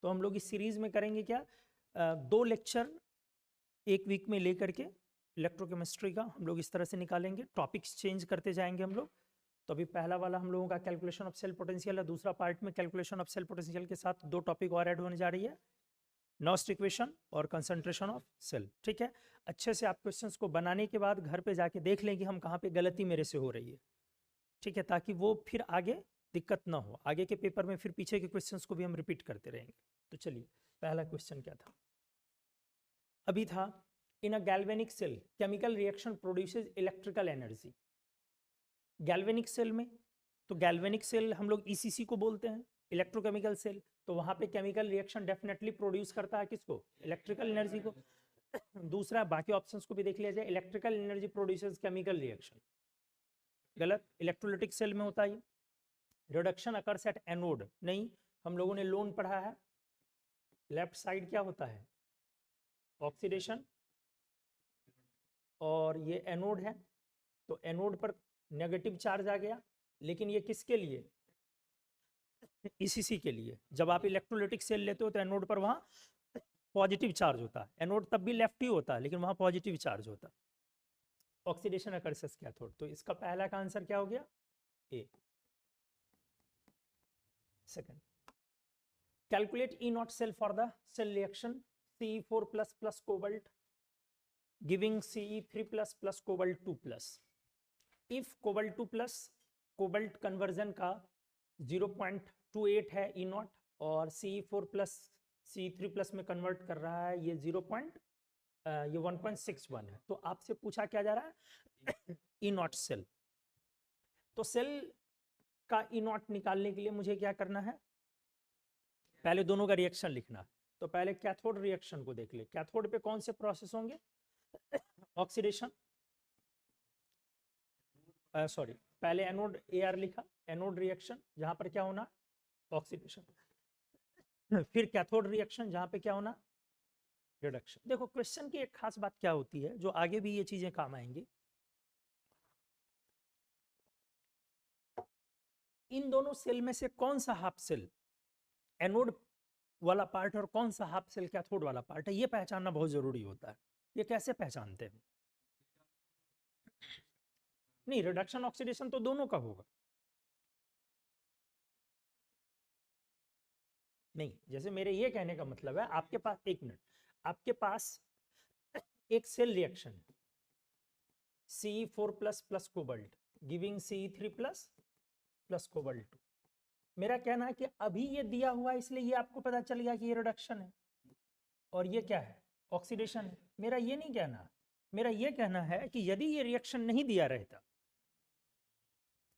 तो हम लोग इस सीरीज में करेंगे क्या, 2 लेक्चर एक वीक में लेकर के इलेक्ट्रोकेमिस्ट्री का हम लोग इस तरह से निकालेंगे, टॉपिक्स चेंज करते जाएंगे हम लोग। तो अभी पहला वाला हम लोगों का कैलकुलेशन ऑफ सेल पोटेंशियल है, दूसरा पार्ट में कैलकुलेशन ऑफ सेल पोटेंशियल के साथ 2 टॉपिक और ऐड होने जा रही है, नॉस्ट इक्वेशन और कंसंट्रेशन ऑफ सेल। ठीक है, अच्छे से आप क्वेश्चंस को बनाने के बाद घर पे जाके देख लें कि हम कहाँ पे गलती मेरे से हो रही है। ठीक है, ताकि वो फिर आगे दिक्कत ना हो, आगे के पेपर में फिर पीछे के क्वेश्चंस को भी हम रिपीट करते रहेंगे। तो चलिए, पहला क्वेश्चन क्या था, अभी था in a galvanic cell chemical reaction produces electrical energy. Galvanic cell में, तो गैल्वेनिक सेल हम लोग ईसीसी को बोलते हैं, इलेक्ट्रोकेमिकल सेल, तो वहां पे केमिकल रिएक्शन डेफिनेटली प्रोड्यूस करता है किसको, इलेक्ट्रिकल एनर्जी को। दूसरा, बाकी ऑप्शंस को भी देख लिया जाए, electrical energy produces chemical reaction, गलत, इलेक्ट्रोलिटिक सेल में होता है। रिडक्शन अकर्स एट एनोड, नहीं, हम लोगों ने लोन पढ़ा है, लेफ्ट साइड क्या होता है, ऑक्सीडेशन, और ये एनोड है, तो एनोड पर नेगेटिव चार्ज आ गया, लेकिन ये किसके लिए, ईसीसी के लिए। जब आप इलेक्ट्रोलिटिक सेल लेते हो तो एनोड पर वहां पॉजिटिव चार्ज होता है, एनोड तब भी लेफ्ट ही होता है लेकिन वहां पॉजिटिव चार्ज होता है, ऑक्सीडेशन अकर्स कैथोड। तो इसका पहला का आंसर क्या हो गया, A. Second, calculate E naught cell for the cell reaction Ce4+ cobalt giving Ce3+ cobalt 2+। If cobalt 2+ cobalt conversion का 0.28 है ई नॉट, और Ce4+ Ce3+ में कन्वर्ट कर रहा है ये 1.61 है, तो आपसे पूछा क्या जा रहा है, ई नॉट सेल। तो सेल का ई नॉट निकालने के लिए मुझे क्या करना है, पहले दोनों का रिएक्शन लिखना। तो पहले कैथोड रिएक्शन को देख ले, कैथोड पे कौन से प्रोसेस होंगे, ऑक्सीडेशन, सॉरी, पहले एनोड एआर लिखा, एनोड रिएक्शन जहां पर क्या होना, ऑक्सीडेशन, फिर कैथोड रिएक्शन जहां पे क्या होना, रिडक्शन। देखो क्वेश्चन की एक खास बात क्या होती है, जो आगे भी ये चीजें काम आएंगी, इन दोनों सेल में से कौन सा हाफ सेल एनोड वाला पार्ट और कौन सा हाफ सेल कैथोड वाला पार्ट है, ये पहचानना बहुत जरूरी होता है। ये कैसे पहचानते हैं, नहीं, रिडक्शन ऑक्सीडेशन तो दोनों का होगा, नहीं, जैसे मेरे ये कहने का मतलब है, आपके पास, एक मिनट, आपके पास एक सेल रिएक्शन है, Ce4+ cobalt giving Ce3+ cobalt 2। मेरा कहना है कि अभी ये दिया हुआ है इसलिए ये आपको पता चल गया कि ये रिडक्शन है और ये क्या है, ऑक्सीडेशन है। मेरा ये नहीं कहना, मेरा ये कहना है कि यदि ये रिएक्शन नहीं दिया रहता,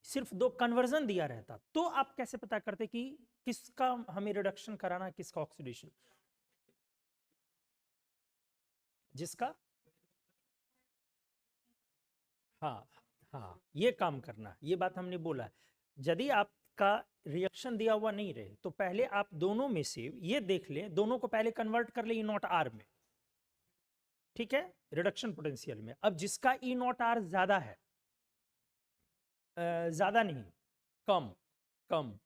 सिर्फ 2 कन्वर्जन दिया रहता, तो आप कैसे पता करते कि किसका हमें रिडक्शन कराना, किसका ऑक्सीडेशन, जिसका, हाँ हाँ, ये काम करना, ये बात हमने बोला। यदि आपका रिएक्शन दिया हुआ नहीं रहे तो पहले आप दोनों में से ये देख लें, दोनों को पहले कन्वर्ट कर ले ई नॉट आर में, ठीक है, रिडक्शन पोटेंशियल में। अब जिसका ई नॉट आर ज्यादा है, ज्यादा नहीं, कम, कम,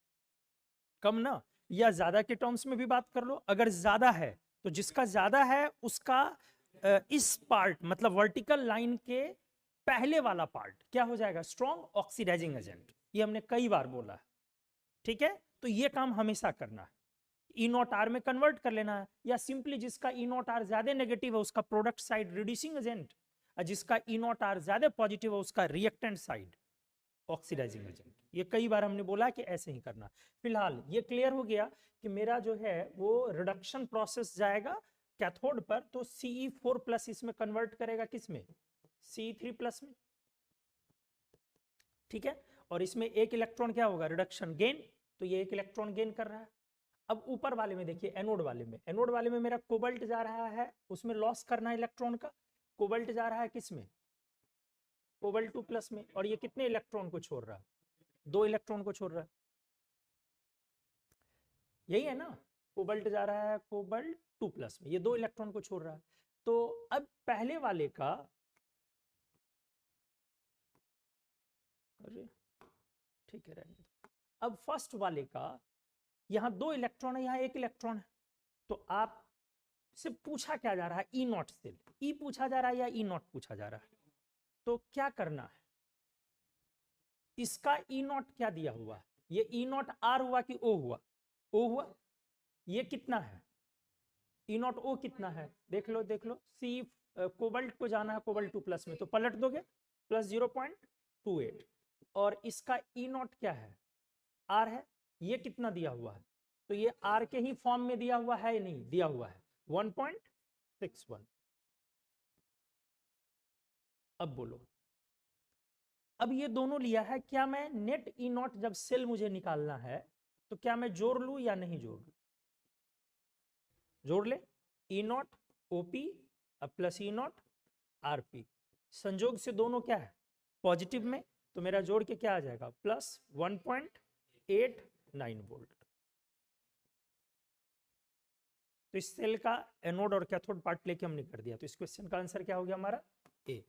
कम ना, या ज्यादा के टर्म्स में भी बात कर लो, अगर ज्यादा है तो जिसका ज्यादा है उसका इस पार्ट, मतलब वर्टिकल लाइन के पहले वाला पार्ट क्या हो जाएगा, स्ट्रॉन्ग ऑक्सीडाइजिंग एजेंट। ये हमने कई बार बोला है, ठीक है। तो ये काम हमेशा करना है, ई नॉट आर में कन्वर्ट कर लेना है, या सिंपली जिसका ई नॉट आर ज्यादा नेगेटिव है उसका प्रोडक्ट साइड रिड्यूसिंग एजेंट, और जिसका ई नॉट आर ज्यादा पॉजिटिव है उसका रिएक्टेंट साइड ऑक्सीडाइजिंग एजेंट। ये कई बार हमने बोला कि ऐसे ही करना। फिलहाल ये क्लियर हो गया कि मेरा जो है वो रिडक्शन प्रोसेस जाएगा कैथोड पर, तो Ce4+ इसमें कन्वर्ट करेगा किसमें, Ce3+ में, ठीक है। और इसमें एक इलेक्ट्रॉन क्या होगा, रिडक्शन गेन, तो ये एक इलेक्ट्रॉन गेन कर रहा है। अब ऊपर वाले में देखिए, एनोड वाले में, एनोड वाले में मेरा कोबाल्ट जा रहा है, उसमें लॉस करना है इलेक्ट्रॉन का, कोबाल्ट जा रहा है किसमें, कोबाल्ट 2+ में, और ये कितने इलेक्ट्रॉन को छोड़ रहा है, 2 इलेक्ट्रॉन को छोड़ रहा है, यही है ना, कोबाल्ट जा रहा है कोबाल्ट 2+ में, ये 2 इलेक्ट्रॉन को छोड़ रहा है। तो अब पहले वाले का, अरे ठीक है रहने दो, अब फर्स्ट वाले का यहाँ 2 इलेक्ट्रॉन है, यहाँ 1 इलेक्ट्रॉन है, तो आप से पूछा क्या जा रहा है, ई नॉट सेल, ई पूछा जा रहा है या ई नॉट पूछा जा रहा है, तो क्या करना है, इसका ई नॉट क्या दिया हुआ है, ये ई नॉट आर हुआ कि ओ हुआ, ओ हुआ, ये कितना है, ई नॉट ओ कितना है, देख लो देख लो, सी कोबाल्ट को जाना है कोबाल्ट 2 प्लस में, तो पलट दोगे प्लस 0.28, और इसका ई नॉट क्या है, आर है, ये कितना दिया हुआ है, तो ये आर के ही फॉर्म में दिया हुआ है, नहीं दिया हुआ है 1.61। अब बोलो, अब ये दोनों लिया है, क्या मैं नेट ई नॉट जब सेल मुझे निकालना है तो क्या मैं जोड़ लूं या नहीं जोड़ लूं, जोड़ ले, E naught OP plus E naught RP, संजोग से दोनों क्या है पॉजिटिव में, तो मेरा जोड़ के क्या आ जाएगा प्लस 1.89 वोल्ट। तो इस सेल का एनोड और कैथोड पार्ट लेके हमने कर दिया, तो इस क्वेश्चन का आंसर क्या हो गया हमारा ए।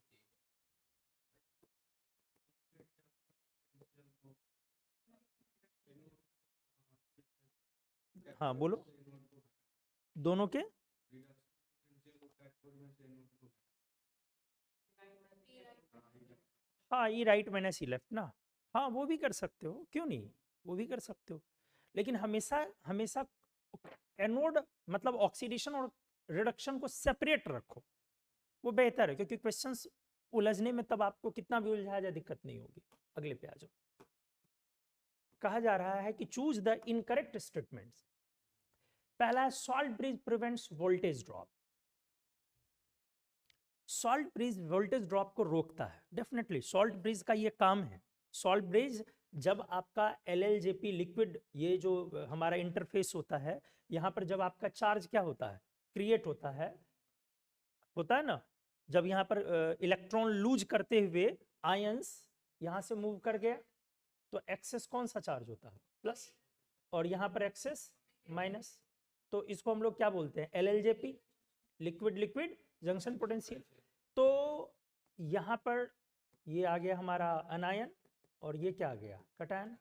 हाँ बोलो, दोनों के हाँ, ई राइट माइनस ई लेफ्ट ना, हाँ वो भी कर सकते हो, क्यों नहीं, वो भी कर सकते हो, लेकिन हमेशा हमेशा एनोड मतलब ऑक्सीडेशन और रिडक्शन को सेपरेट रखो, वो बेहतर है, क्योंकि क्वेश्चंस उलझने में तब आपको कितना भी उलझाया जाए दिक्कत नहीं होगी। अगले पे आ जाओ, कहा जा रहा है कि चूज द इनकरेक्ट स्टेटमेंट्स। पहला है salt bridge prevents voltage drop, salt bridge voltage drop को रोकता है, डेफिनेटली सॉल्ट ब्रिज का ये काम है। सॉल्ट ब्रिज जब आपका LLJP लिक्विड, ये जो हमारा इंटरफेस होता है, यहाँ पर जब आपका चार्ज क्या होता है क्रिएट होता है ना, जब यहाँ पर इलेक्ट्रॉन लूज करते हुए आयंस यहाँ से मूव कर गया, तो एक्सेस कौन सा चार्ज होता है प्लस, और यहाँ पर एक्सेस माइनस, तो इसको हम लोग क्या बोलते हैं LLJP, liquid liquid junction potential. तो यहाँ पर ये आ गया हमारा अनायन और ये क्या आ गया कटायन,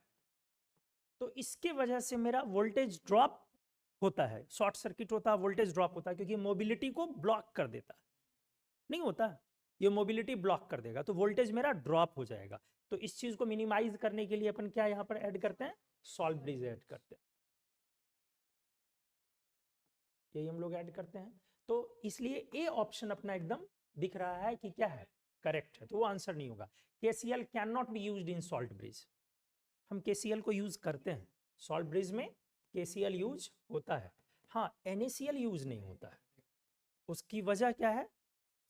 तो इसके वजह से मेरा वोल्टेज ड्रॉप होता है, शॉर्ट सर्किट होता है, वोल्टेज ड्रॉप होता है, क्योंकि मोबिलिटी को ब्लॉक कर देता है, नहीं होता ये मोबिलिटी ब्लॉक कर देगा, तो वोल्टेज मेरा ड्रॉप हो जाएगा। तो इस चीज को मिनिमाइज करने के लिए अपन क्या यहाँ पर ऐड करते हैं, सॉल्ट ब्रिज ऐड करते हैं, यही हम लोग ऐड करते हैं। तो इसलिए ए ऑप्शन अपना एकदम दिख रहा है कि क्या है करेक्ट है, तो वो आंसर नहीं होगा। KCl can not be used in salt bridge, हम KCl को यूज करते हैं सॉल्ट ब्रिज में, KCl यूज होता है, हाँ NaCl यूज नहीं होता है, उसकी वजह क्या है,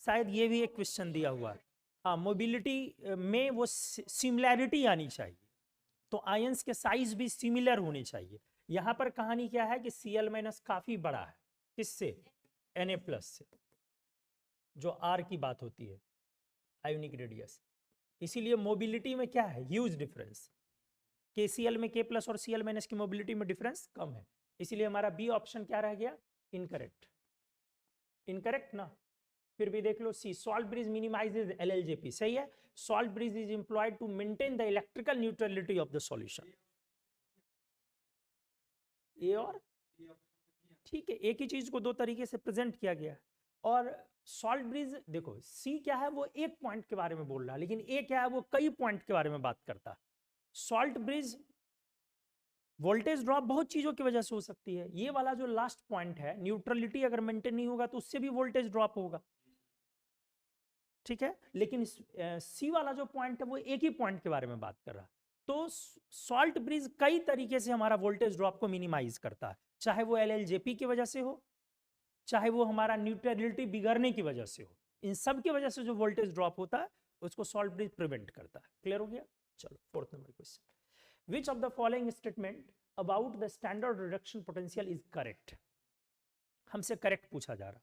शायद ये भी एक क्वेश्चन दिया हुआ है, हाँ मोबिलिटी में वो सिमिलैरिटी आनी चाहिए, तो आयंस के साइज भी सिमिलर होने चाहिए। यहाँ पर कहानी क्या है कि Cl- काफी बड़ा है, किससे Na+ से, जो R की बात होती है आयोनिक रेडियस, इसीलिए मोबिलिटी में क्या है ह्यूज डिफरेंस, KCl में K+ और Cl- की मोबिलिटी में डिफरेंस कम है, इसीलिए हमारा बी ऑप्शन क्या रह गया इनकरेक्ट, इनकरेक्ट ना। फिर भी देख लो C, salt bridge minimises LLJP, सही है, salt bridge is employed to maintain the electrical neutrality of the solution, A और ठीक है, एक ही चीज को दो तरीके से प्रेजेंट किया गया है। और सॉल्ट ब्रिज देखो, सी क्या है वो एक पॉइंट के बारे में बोल रहा है, लेकिन ए क्या है वो कई पॉइंट के बारे में बात करता है। सॉल्ट ब्रिज वोल्टेज ड्रॉप बहुत चीजों की वजह से हो सकती है, ये वाला जो लास्ट पॉइंट है न्यूट्रलिटी अगर मेंटेन नहीं होगा तो उससे भी वोल्टेज ड्रॉप होगा, ठीक है, लेकिन सी वाला जो पॉइंट है वो एक ही पॉइंट के बारे में बात कर रहा है। तो सॉल्ट ब्रिज कई तरीके से हमारा वोल्टेज ड्रॉप को मिनिमाइज करता है, चाहे वो LLJP की वजह से हो, चाहे वो हमारा न्यूट्रलिटी बिगड़ने की वजह से हो, इन सब की वजह से जो वोल्टेज ड्रॉप होता है उसको सॉल्ट ब्रिज प्रिवेंट करता है। क्लियर हो गया, चलो 4th number question, which of the following statement about the standard reduction potential is correct, हमसे करेक्ट पूछा जा रहा है।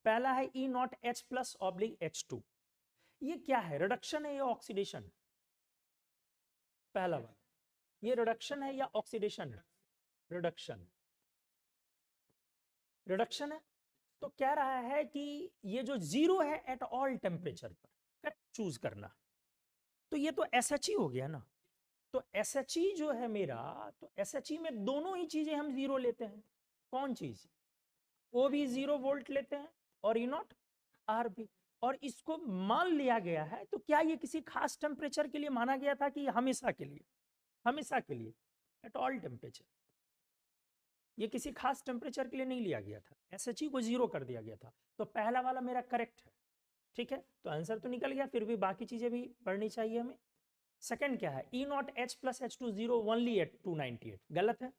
पहला है E0H+/H2, ये क्या है रिडक्शन है या ऑक्सीडेशन है, पहला वाला ये रिडक्शन है या ऑक्सीडेशन है, रिडक्शन, रिडक्शन है, तो कह रहा है कि ये जो 0 है एट ऑल टेम्परेचर पर, करेक्ट चूज करना, तो ये तो SHE हो गया ना, तो SHE जो है मेरा, तो SHE में दोनों ही चीजें हम 0 लेते हैं, कौन चीज ओ भी 0 वोल्ट लेते हैं और ई नॉट आर भी, और इसको मान लिया गया है। तो क्या ये किसी खास टेम्परेचर के लिए माना गया था कि हमेशा के लिए? हमेशा के लिए, एट ऑल टेम्परेचर। ये किसी खास टेम्परेचर के लिए नहीं लिया गया था, SHE को 0 कर दिया गया था। तो पहला वाला मेरा करेक्ट है, ठीक है, तो आंसर तो निकल गया, फिर भी बाकी चीजें भी पढ़नी चाहिए हमें। सेकंड क्या है, E naught H plus H20 only at 298, गलत है,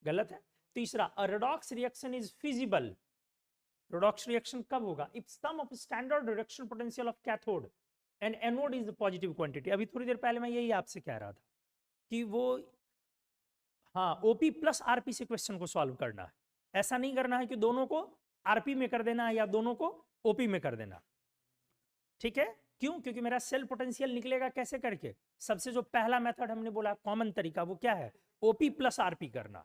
गलत है। तीसरा, a redox reaction is feasible, redox reaction कब होगा, if sum of standard reduction potential of cathode and anode is the positive quantity. अभी थोड़ी देर पहले मैं यही आपसे कह रहा था कि वो, हाँ, ओपी प्लस आरपी से क्वेश्चन को सॉल्व करना है, ऐसा नहीं करना है कि दोनों को आरपी में कर देना है या दोनों को ओपी में कर देना, ठीक है। क्यों? क्योंकि मेरा सेल पोटेंशियल निकलेगा कैसे करके, सबसे जो पहला मेथड हमने बोला कॉमन तरीका, वो क्या है, ओपी प्लस आरपी करना।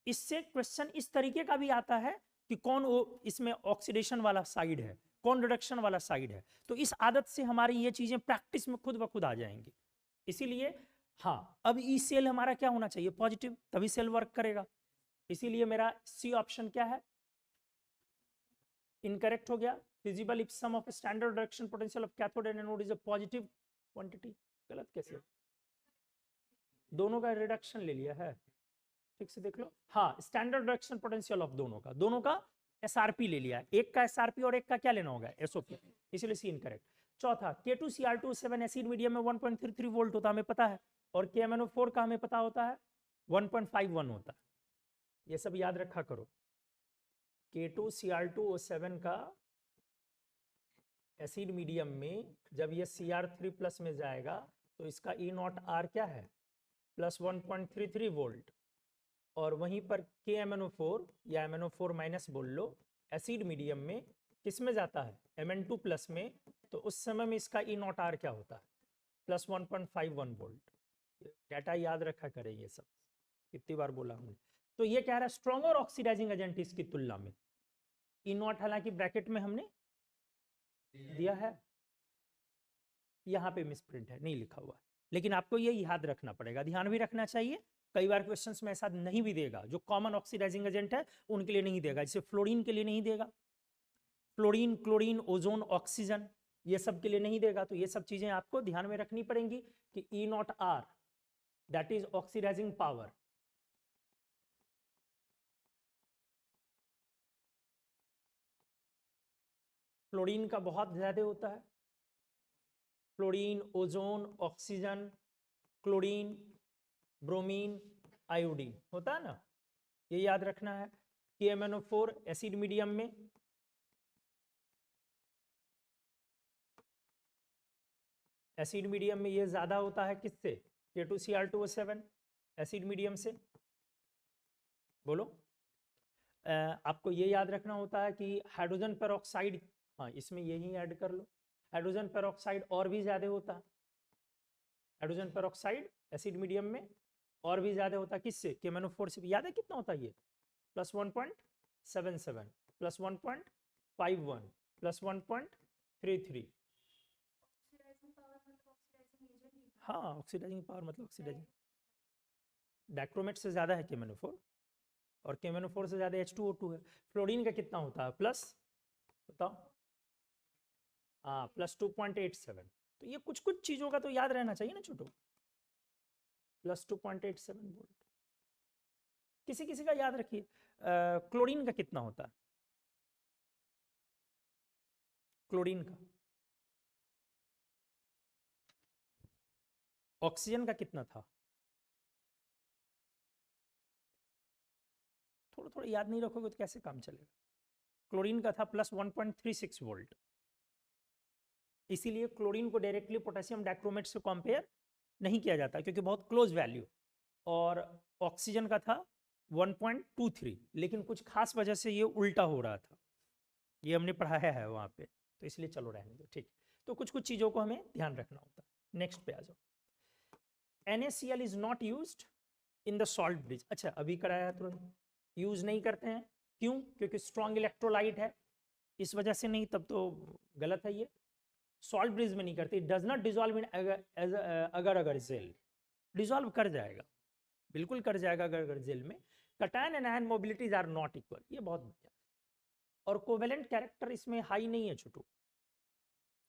इससे क्वेश्चन इस तरीके का भी आता है कि कौन इसमें ऑक्सीडेशन वाला साइड है, कौन रिडक्शन वाला साइड है। तो इस आदत से हमारी ये चीजें प्रैक्टिस में खुद ब खुद आ जाएंगी। इसीलिए हाँ, अब ई सेल हमारा क्या होना चाहिए, पॉजिटिव, तभी सेल वर्क करेगा। इसीलिए मेरा सी ऑप्शन क्या है, इनकरेक्ट हो गया। Feasible if sum of standard reduction potential of cathode and anode is a positive quantity, गलत कैसे, दोनों का रिडक्शन ले लिया है, ठीक से देख लो। हाँ, स्टैंडर्ड रिडक्शन पोटेंशियल ऑफ दोनों का एसआरपी ले लिया, एक का एसआरपी और एक का क्या लेना होगा, एसओपी, इसलिए सी इनकरेक्ट। चौथा, K2Cr2O7 एसिड मीडियम में 1.33 वोल्ट होता है, हमें पता है, और KMnO4 का हमें पता होता है 1.51 होता है, ये सब याद रखा करो। K2Cr2O7 का एसिड मीडियम में जब ये Cr3 प्लस में जाएगा तो इसका E नॉट आर क्या है, प्लस 1.33 वोल्ट, और वहीं पर KMnO4 या MnO4 माइनस बोल लो, एसिड मीडियम में किस में जाता है, Mn2 प्लस में, तो उस समय में इसका E नॉट आर क्या होता है, प्लस 1.51 वोल्ट। डाटा याद रखा करें, ये सब कितनी बार बोला हमने। तो ये कह रहा है स्ट्रॉन्गर ऑक्सीडाइजिंग एजेंट इसकी तुलना में, ई नॉट हालांकि ब्रैकेट में हमने दिया है, यहाँ पे मिसप्रिंट है, नहीं लिखा हुआ, लेकिन आपको ये याद रखना पड़ेगा, ध्यान भी रखना चाहिए। कई बार क्वेश्चंस में ऐसा नहीं भी देगा, जो कॉमन ऑक्सीडाइजिंग एजेंट है उनके लिए नहीं देगा, जैसे फ्लोरीन के लिए नहीं देगा, फ्लोरीन, क्लोरीन, ओजोन, ऑक्सीजन, ये सब के लिए नहीं देगा। तो ये सब चीजें आपको ध्यान में रखनी पड़ेंगी कि E naught R that is oxidising power, fluorine का बहुत ज्यादा होता है, fluorine, ozone, oxygen, chlorine, bromine, iodine होता है ना, ये याद रखना है। KMnO4 एसिड मीडियम में ये ज्यादा होता है किससे, K2Cr2O7 एसिड मीडियम से, बोलो। आपको ये याद रखना होता है कि हाइड्रोजन पेरोक्साइड, हाँ इसमें यही ऐड कर लो, हाइड्रोजन पेरोक्साइड और भी ज्यादा होता है, हाइड्रोजन पेरोक्साइड एसिड मीडियम में और भी ज्यादा होता है किससे, KMnO4 से। याद है कितना होता है ये, प्लस 1.77 प्लस 1.51 प्लस 1.33। हाँ, ऑक्सीडाइजिंग पावर मतलब ऑक्सीडाइजिंग, डाइक्रोमेट से ज्यादा है KMnO4, और KMnO4 से ज्यादा H2O2 है। फ्लोरीन का कितना होता है, प्लस, बताओ, हाँ प्लस 2.87। तो ये कुछ कुछ चीजों का तो याद रहना चाहिए ना छोटो, प्लस 2.87 वोल्ट। किसी किसी का याद रखिए। क्लोरीन का कितना होता है, क्लोरीन का, ऑक्सीजन का कितना था, थोड़ा थोड़ा याद नहीं रखोगे तो कैसे काम चलेगा। क्लोरीन का था प्लस 1.36 वोल्ट, इसीलिए क्लोरीन को डायरेक्टली पोटेशियम डाइक्रोमेट से कंपेयर नहीं किया जाता क्योंकि बहुत क्लोज वैल्यू, और ऑक्सीजन का था 1.23, लेकिन कुछ खास वजह से ये उल्टा हो रहा था, ये हमने पढ़ाया है वहाँ पे, तो इसलिए चलो रहने दो, ठीक। तो कुछ कुछ चीज़ों को हमें ध्यान रखना होता है। नेक्स्ट पे आ जाओ। NaCl is not used in the salt bridge. अच्छा, अभी कराया तुरंत, यूज नहीं करते हैं, क्यों, क्योंकि स्ट्रॉन्ग इलेक्ट्रोलाइट है, इस वजह से नहीं, तब तो गलत है ये। सॉल्ट ब्रिज में नहीं करते, डज नॉट डिजॉल्व इन अगर जेल, डिजॉल्व कर जाएगा, बिल्कुल कर जाएगा अगर जेल में, cation and anion mobilities are not equal, ये बहुत बढ़िया। और कोवेलेंट कैरेक्टर इसमें हाई नहीं है छोटू।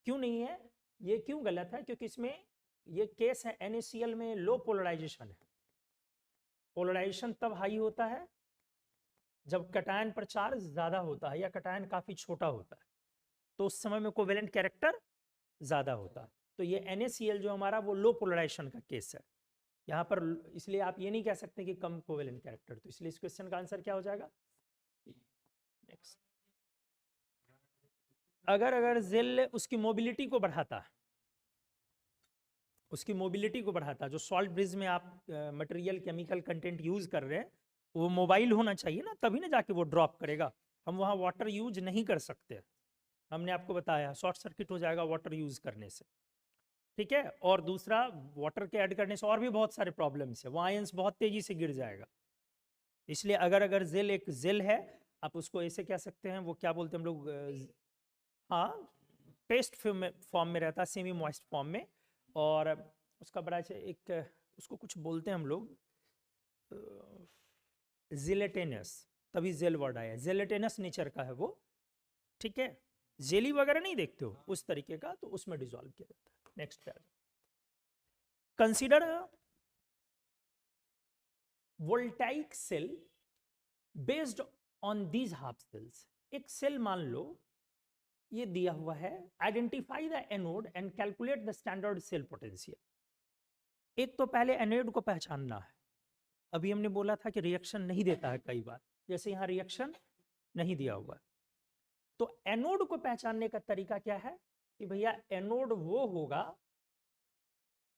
क्यों नहीं है, ये क्यों गलत है? क्योंकि इसमें ये केस है NaCl में लो पोलराइजेशन है। पोलराइजेशन तब हाई होता है जब कटायन पर चार्ज ज्यादा होता है या कटायन काफी छोटा होता है, तो उस समय में कोवेलेंट कैरेक्टर ज्यादा होता है। तो ये NaCl जो हमारा वो लो पोलराइजेशन का केस है यहाँ पर, इसलिए आप ये नहीं कह सकते कि कम कोवेलेंट कैरेक्टर। तो इसलिए इस क्वेश्चन का आंसर क्या हो जाएगा? नेक्स्ट, अगर जेल उसकी मोबिलिटी को बढ़ाता है, उसकी मोबिलिटी को बढ़ाता है, जो सॉल्ट ब्रिज में आप मटेरियल केमिकल कंटेंट यूज कर रहे हैं वो मोबाइल होना चाहिए ना, तभी ना जाके वो ड्रॉप करेगा। हम वहाँ वाटर यूज नहीं कर सकते, हमने आपको बताया शॉर्ट सर्किट हो जाएगा वाटर यूज करने से, ठीक है। और दूसरा, वाटर के ऐड करने से और भी बहुत सारे प्रॉब्लम्स है, वो आयंस बहुत तेजी से गिर जाएगा। इसलिए अगर जेल एक जेल है, आप उसको ऐसे कह सकते हैं, वो क्या बोलते हैं हम लोग, हाँ पेस्ट फॉर्म में रहता है, सेमी मॉइस्ट फॉर्म में, और उसका बड़ा एक उसको कुछ बोलते हैं हम लोग जिलेटेनस, तभी जेल वर्ड आया, जिलेटेनस नेचर का है वो, ठीक है। जेली वगैरह नहीं देखते हो उस तरीके का, तो उसमें डिसॉल्व किया जाता है। नेक्स्ट पे consider voltaic cell based on these half cells. एक सेल मान लो ये दिया हुआ है, identify the anode and calculate the standard cell potential. एक तो पहले एनोड को पहचानना है। अभी हमने बोला था कि रिएक्शन नहीं देता है कई बार, जैसे यहां रिएक्शन नहीं दिया हुआ है। तो एनोड को पहचानने का तरीका क्या है कि भैया एनोड वो होगा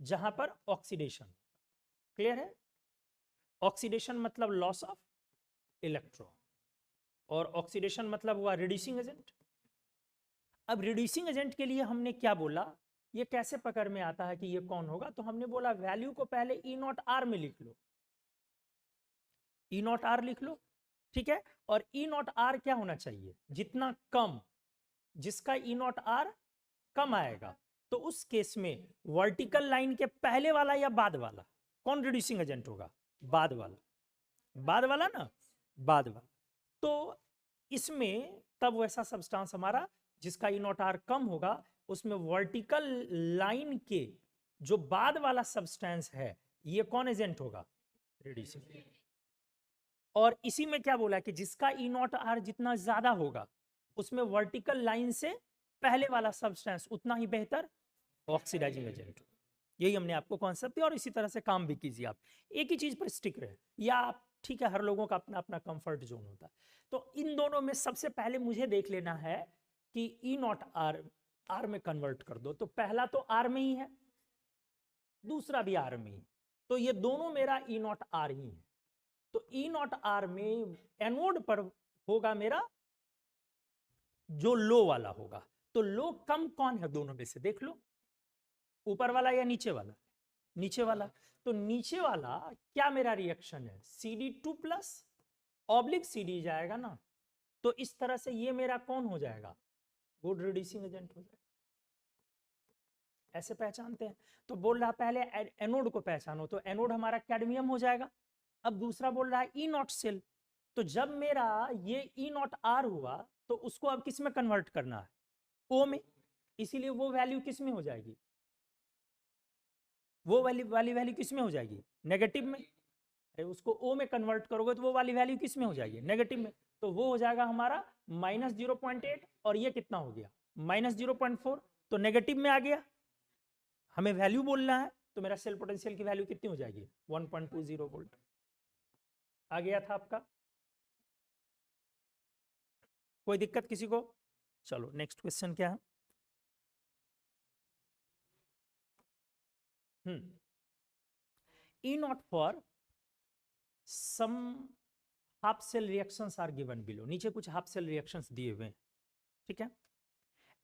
जहां पर ऑक्सीडेशन, क्लियर है? ऑक्सीडेशन मतलब लॉस ऑफ इलेक्ट्रॉन, और ऑक्सीडेशन मतलब हुआ रिड्यूसिंग एजेंट। अब रिड्यूसिंग एजेंट के लिए हमने क्या बोला, ये कैसे पकड़ में आता है कि ये कौन होगा? तो हमने बोला वैल्यू को पहले E0R में लिख लो, E0R लिख लो, ठीक है। और E0R क्या होना चाहिए? जितना कम, जिसका E0R कम आएगा, तो उस केस में वर्टिकल लाइन के पहले वाला या बाद वाला कौन रिड्यूसिंग एजेंट होगा? बाद वाला, बाद वाला ना, बाद वाला। तो इसमें तब वैसा सब्सटेंस हमारा जिसका E0R कम होगा, उसमें वर्टिकल लाइन के जो बाद वाला सब्सटेंस है, ये कौन एजेंट होगा? रिड्यूसिंग। और इसी में क्या बोला कि जिसका E0R जितना ज्यादा होगा, उसमें वर्टिकल लाइन से पहले वाला सब्सटेंस उतना ही बेहतर ऑक्सीडाइजिंग एजेंट। यही हमने आपको कॉन्सेप्ट दिया, और इसी तरह से काम भी कीजिए आप, एक ही चीज पर स्टिक रहे, या आप, ठीक है, हर लोगों का अपना अपना कंफर्ट जोन होता है। तो इन दोनों में सबसे पहले मुझे देख लेना है कि E0R R में कन्वर्ट कर दो। तो पहला तो R में ही है, दूसरा भी R में ही, तो ये दोनों मेरा E0R ही है। तो E0R में एनोड पर होगा मेरा जो लो वाला होगा। तो लो कम कौन है दोनों में से? देख लो, ऊपर वाला या नीचे वाला? नीचे वाला। तो नीचे वाला क्या मेरा रिएक्शन है? CD2 प्लस ऑब्लिक CD जाएगा ना, तो इस तरह से ये मेरा कौन हो जाएगा? गुड रिड्यूसिंग एजेंट हो जाएगा। ऐसे पहचानते हैं। तो बोल रहा पहले एनोड को पहचानो, तो एनोड हमारा कैडमियम हो जाएगा। अब दूसरा बोल रहा है E0 सेल, तो जब मेरा ये E0R हुआ, तो उसको अब किस में कन्वर्ट करना है? O में। इसीलिए वो वैल्यू किस में हो जाएगी? वो वाली वैल्यू किस में हो जाएगी? नेगेटिव में। अरे उसको O में कन्वर्ट करोगे तो वो वाली वैल्यू किस में हो जाएगी? नेगेटिव में। तो वो हो जाएगा हमारा -0.8, और ये कितना हो गया? -0.4। तो नेगेटिव में आ गया। हमें वैल्यू बोलना है, तो मेरा सेल पोटेंशियल की वैल्यू कितनी हो जाएगी? 1.20 वोल्ट आ गया था आपका। कोई दिक्कत किसी को? चलो नेक्स्ट क्वेश्चन क्या है? E0 for some half cell reactions are given below। नीचे कुछ हाफ सेल रिएक्शंस दिए हुए हैं, ठीक है।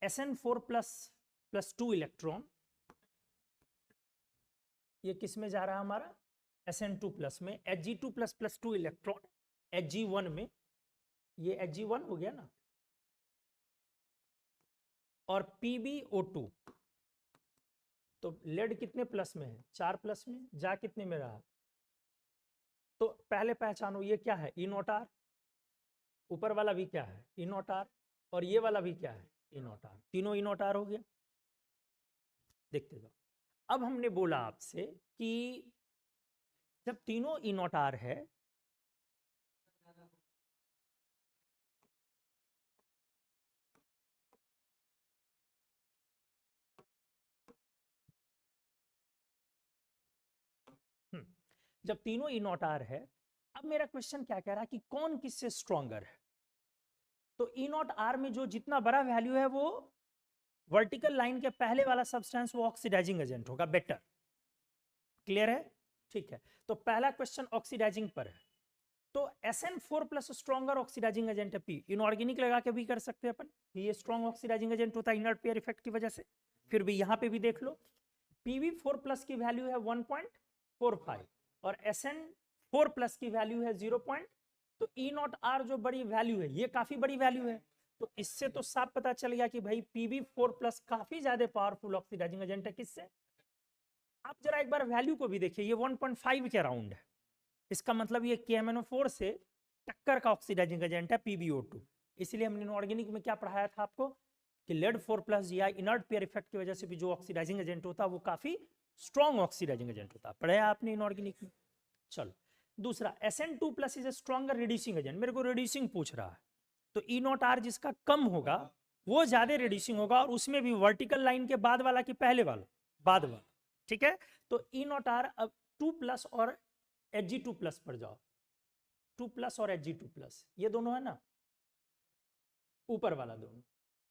SN4 प्लस 2 इलेक्ट्रॉन, ये किस में जा रहा है हमारा? SN2 प्लस में। Hg2 प्लस 2 इलेक्ट्रॉन Hg1 में, ये Hg1 हो गया ना। और PbO2, तो लेड कितने प्लस में है? 4 प्लस में। जा कितने में रहा? तो पहले पहचानो ये क्या है, ई नॉट आर, ऊपर वाला भी क्या है, ई नॉट आर, और ये वाला भी क्या है, ई नॉट आर, तीनों ई नॉट आर हो गया। देखते जाओ, अब हमने बोला आपसे कि जब तीनों ई नॉट आर है जब तीनों ई नॉट आर है, अब मेरा क्वेश्चन क्या कह रहा है कि कौन किससे स्ट्रॉन्गर है। तो ई नॉट आर में जो जितना बड़ा वैल्यू है वो वर्टिकल लाइन के पहले वाला सब्सटेंस वो ऑक्सीडाइजिंग एजेंट होगा, बेटर। क्लियर है, ठीक है। तो पहला क्वेश्चन ऑक्सीडाइजिंग पर है, तो SN4+ स्ट्रॉन्गर ऑक्सीडाइजिंग एजेंट है पी, इनऑर्गेनिक लगा के भी कर सकते हैं अपन, ये स्ट्रॉन्ग ऑक्सीडाइजिंग एजेंट होता है इनर्ट पेयर इफेक्ट की वजह से। फिर भी यहाँ पे भी देख लो, PB4+ की वैल्यू है 1.45 और SN4+ की वैल्यू है 0. तो ई नॉट आर जो बड़ी वैल्यू है ये काफी बड़ी वैल्यू है, तो इससे तो साफ पता चल गया कि भाई PB4+ काफी ज्यादा पावरफुल ऑक्सीडाइजिंग एजेंट है। किससे, आप जरा एक बार वैल्यू को भी देखिए, ये 1.5 के अराउंड है, इसका मतलब ये KMnO4 से टक्कर का ऑक्सीडाइजिंग एजेंट है PbO2। इसलिए हमने इनऑर्गेनिक में क्या पढ़ाया था आपको कि lead-4+ या इनर्ट पेयर इफेक्ट की वजह से भी जो ऑक्सीडाइजिंग एजेंट होता है वो काफी स्ट्रॉन्ग ऑक्सीडाइजिंग एजेंट होता है, पढ़ाया आपने इनऑर्गेनिक में। चलो दूसरा, SN2+ is a stronger reducing agent, मेरे को रिड्यूसिंग पूछ रहा है, तो ई नॉट आर जिसका कम होगा वो ज्यादा रिड्यूसिंग होगा, और उसमें भी वर्टिकल लाइन के बाद वाला कि पहले वाला, बाद वाला, ठीक है। तो ई नॉट आर अब 2+ और Hg2+ पर जाओ, 2+ और Hg2+, ये दोनों है ना, ऊपर वाला दोनों,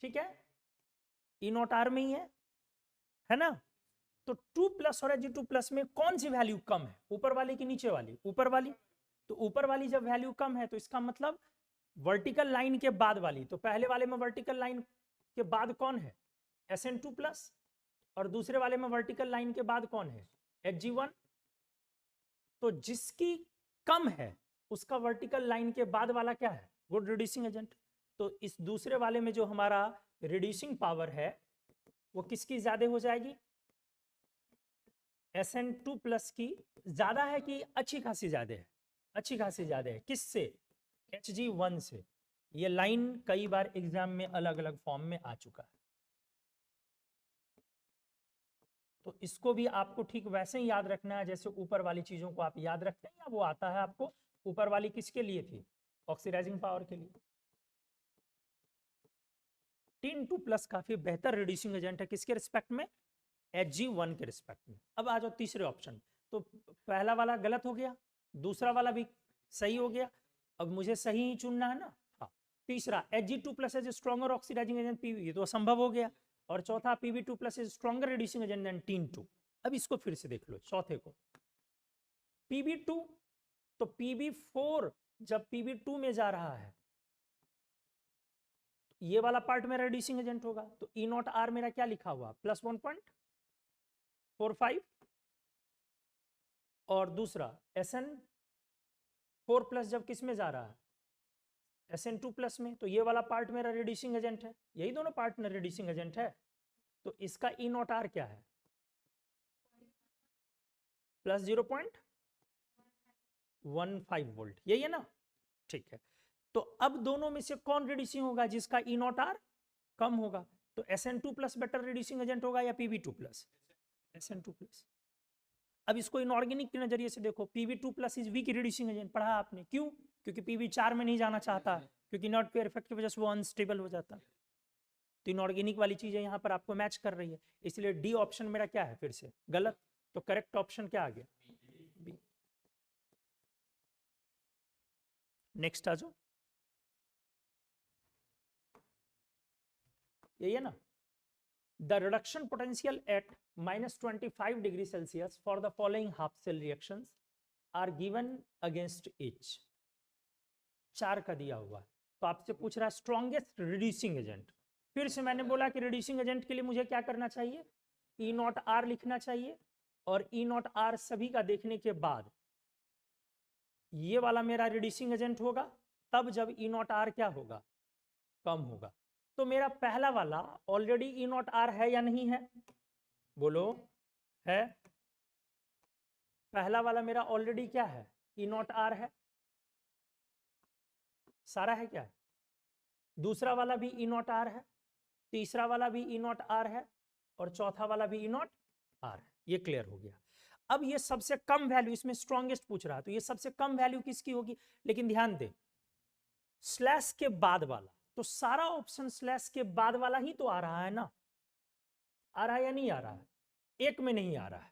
ठीक है, ई नॉट आर में ही है ना। तो 2+ और Hg2+ में कौन सी वैल्यू कम है, ऊपर वाली की नीचे वाली, ऊपर वाली। तो ऊपर वाली जब वैल्यू कम है तो इसका मतलब वर्टिकल लाइन के बाद वाली, तो पहले वाले में वर्टिकल लाइन के बाद कौन है, SN2+, और दूसरे वाले में वर्टिकल लाइन के बाद कौन है, Hg1। तो जिसकी कम है उसका वर्टिकल लाइन के बाद वाला क्या है, गुड रिड्यूसिंग एजेंट। तो इस दूसरे वाले में जो हमारा रिड्यूसिंग पावर है वो किसकी ज्यादा हो जाएगी, SN2+ की ज्यादा है कि अच्छी खासी ज्यादा है, अच्छी खासी ज्यादा है, किससे, Hg1 से। ये लाइन कई बार एग्जाम में अलग अलग फॉर्म में आ चुका है, तो इसको भी आपको ठीक वैसे ही याद रखना है जैसे ऊपर वाली चीजों को आप याद रखते हैं, या वो आता है आपको। ऊपर वाली किसके लिए थी, ऑक्सीडाइजिंग पावर के लिए। Tin2+ काफी बेहतर रिड्यूसिंग एजेंट है किसके रिस्पेक्ट में, Hg1 के रिस्पेक्ट में। अब आ जाओ तीसरे ऑप्शन, तो पहला वाला गलत हो गया, दूसरा वाला भी सही हो गया, अब मुझे सही ही चुनना है ना। हाँ, तीसरा Hg2+ as stronger oxidising agent Pb, ये तो असंभव हो गया। और चौथा Pb2+ is stronger reducing agent than Tin2। अब इसको फिर से देख लो, चौथे को, Pb2, तो Pb4 जब Pb2 में जा रहा है ये वाला पार्ट मेरा रिड्यूसिंग एजेंट होगा, तो ई नॉट आर मेरा क्या लिखा हुआ, +1.45, और दूसरा SN4+ जब किस में जा रहा है, SN2+ में, तो ये वाला पार्ट मेरा रिड्यूसिंग एजेंट है, यही दोनों पार्ट में रिड्यूसिंग एजेंट है। तो इसका ई नॉट आर क्या है, +0.15 वोल्ट, यही है ना, ठीक है। तो अब दोनों में से कौन रिड्यूसिंग होगा, जिसका ई नॉट आर कम होगा। तो SN2+ बेटर रिड्यूसिंग एजेंट होगा या Pb2+, SN2+। अब इसको इनऑर्गेनिक के नजरिए से देखो, Pb2+ is weak reducing agent, पढ़ा आपने, क्यों, क्योंकि Pb4 में नहीं जाना चाहता, क्योंकि नॉट पेयर इफेक्ट की वजह से वो अनस्टेबल हो जाता है। तो इनऑर्गेनिक वाली चीजें यहाँ पर आपको मैच कर रही है, इसलिए डी ऑप्शन मेरा क्या है, फिर से गलत। तो करेक्ट ऑप्शन क्या आ गया, बी। नेक्स्ट आ जाओ, यही है ना, the reduction potential at -25 degree Celsius for the following half cell reactions are given against H. 4 का दिया हुआ है, तो आपसे पूछ रहा है स्ट्रॉन्गेस्ट रिड्यूसिंग एजेंट। फिर से मैंने बोला कि रिड्यूसिंग एजेंट के लिए मुझे क्या करना चाहिए, ई नॉट आर लिखना चाहिए, और ई नॉट आर सभी का देखने के बाद ये वाला मेरा रिड्यूसिंग एजेंट होगा, तब जब ई नॉट आर क्या होगा, कम होगा। तो मेरा पहला वाला ऑलरेडी ई नॉट आर है या नहीं है, बोलो, है। पहला वाला मेरा ऑलरेडी क्या है, ई नॉट आर है, सारा है क्या है, दूसरा वाला भी ई नॉट आर है, तीसरा वाला भी ई नॉट आर है, और चौथा वाला भी ई नॉट आर है। ये क्लियर हो गया। अब ये सबसे कम वैल्यू, इसमें स्ट्रॉन्गेस्ट पूछ रहा है, तो ये सबसे कम वैल्यू किसकी होगी, लेकिन ध्यान दे स्लैश के बाद वाला, तो सारा ऑप्शन स्लैश के बाद वाला ही तो आ रहा है ना, आ रहा है या नहीं आ रहा है, एक में नहीं आ रहा है,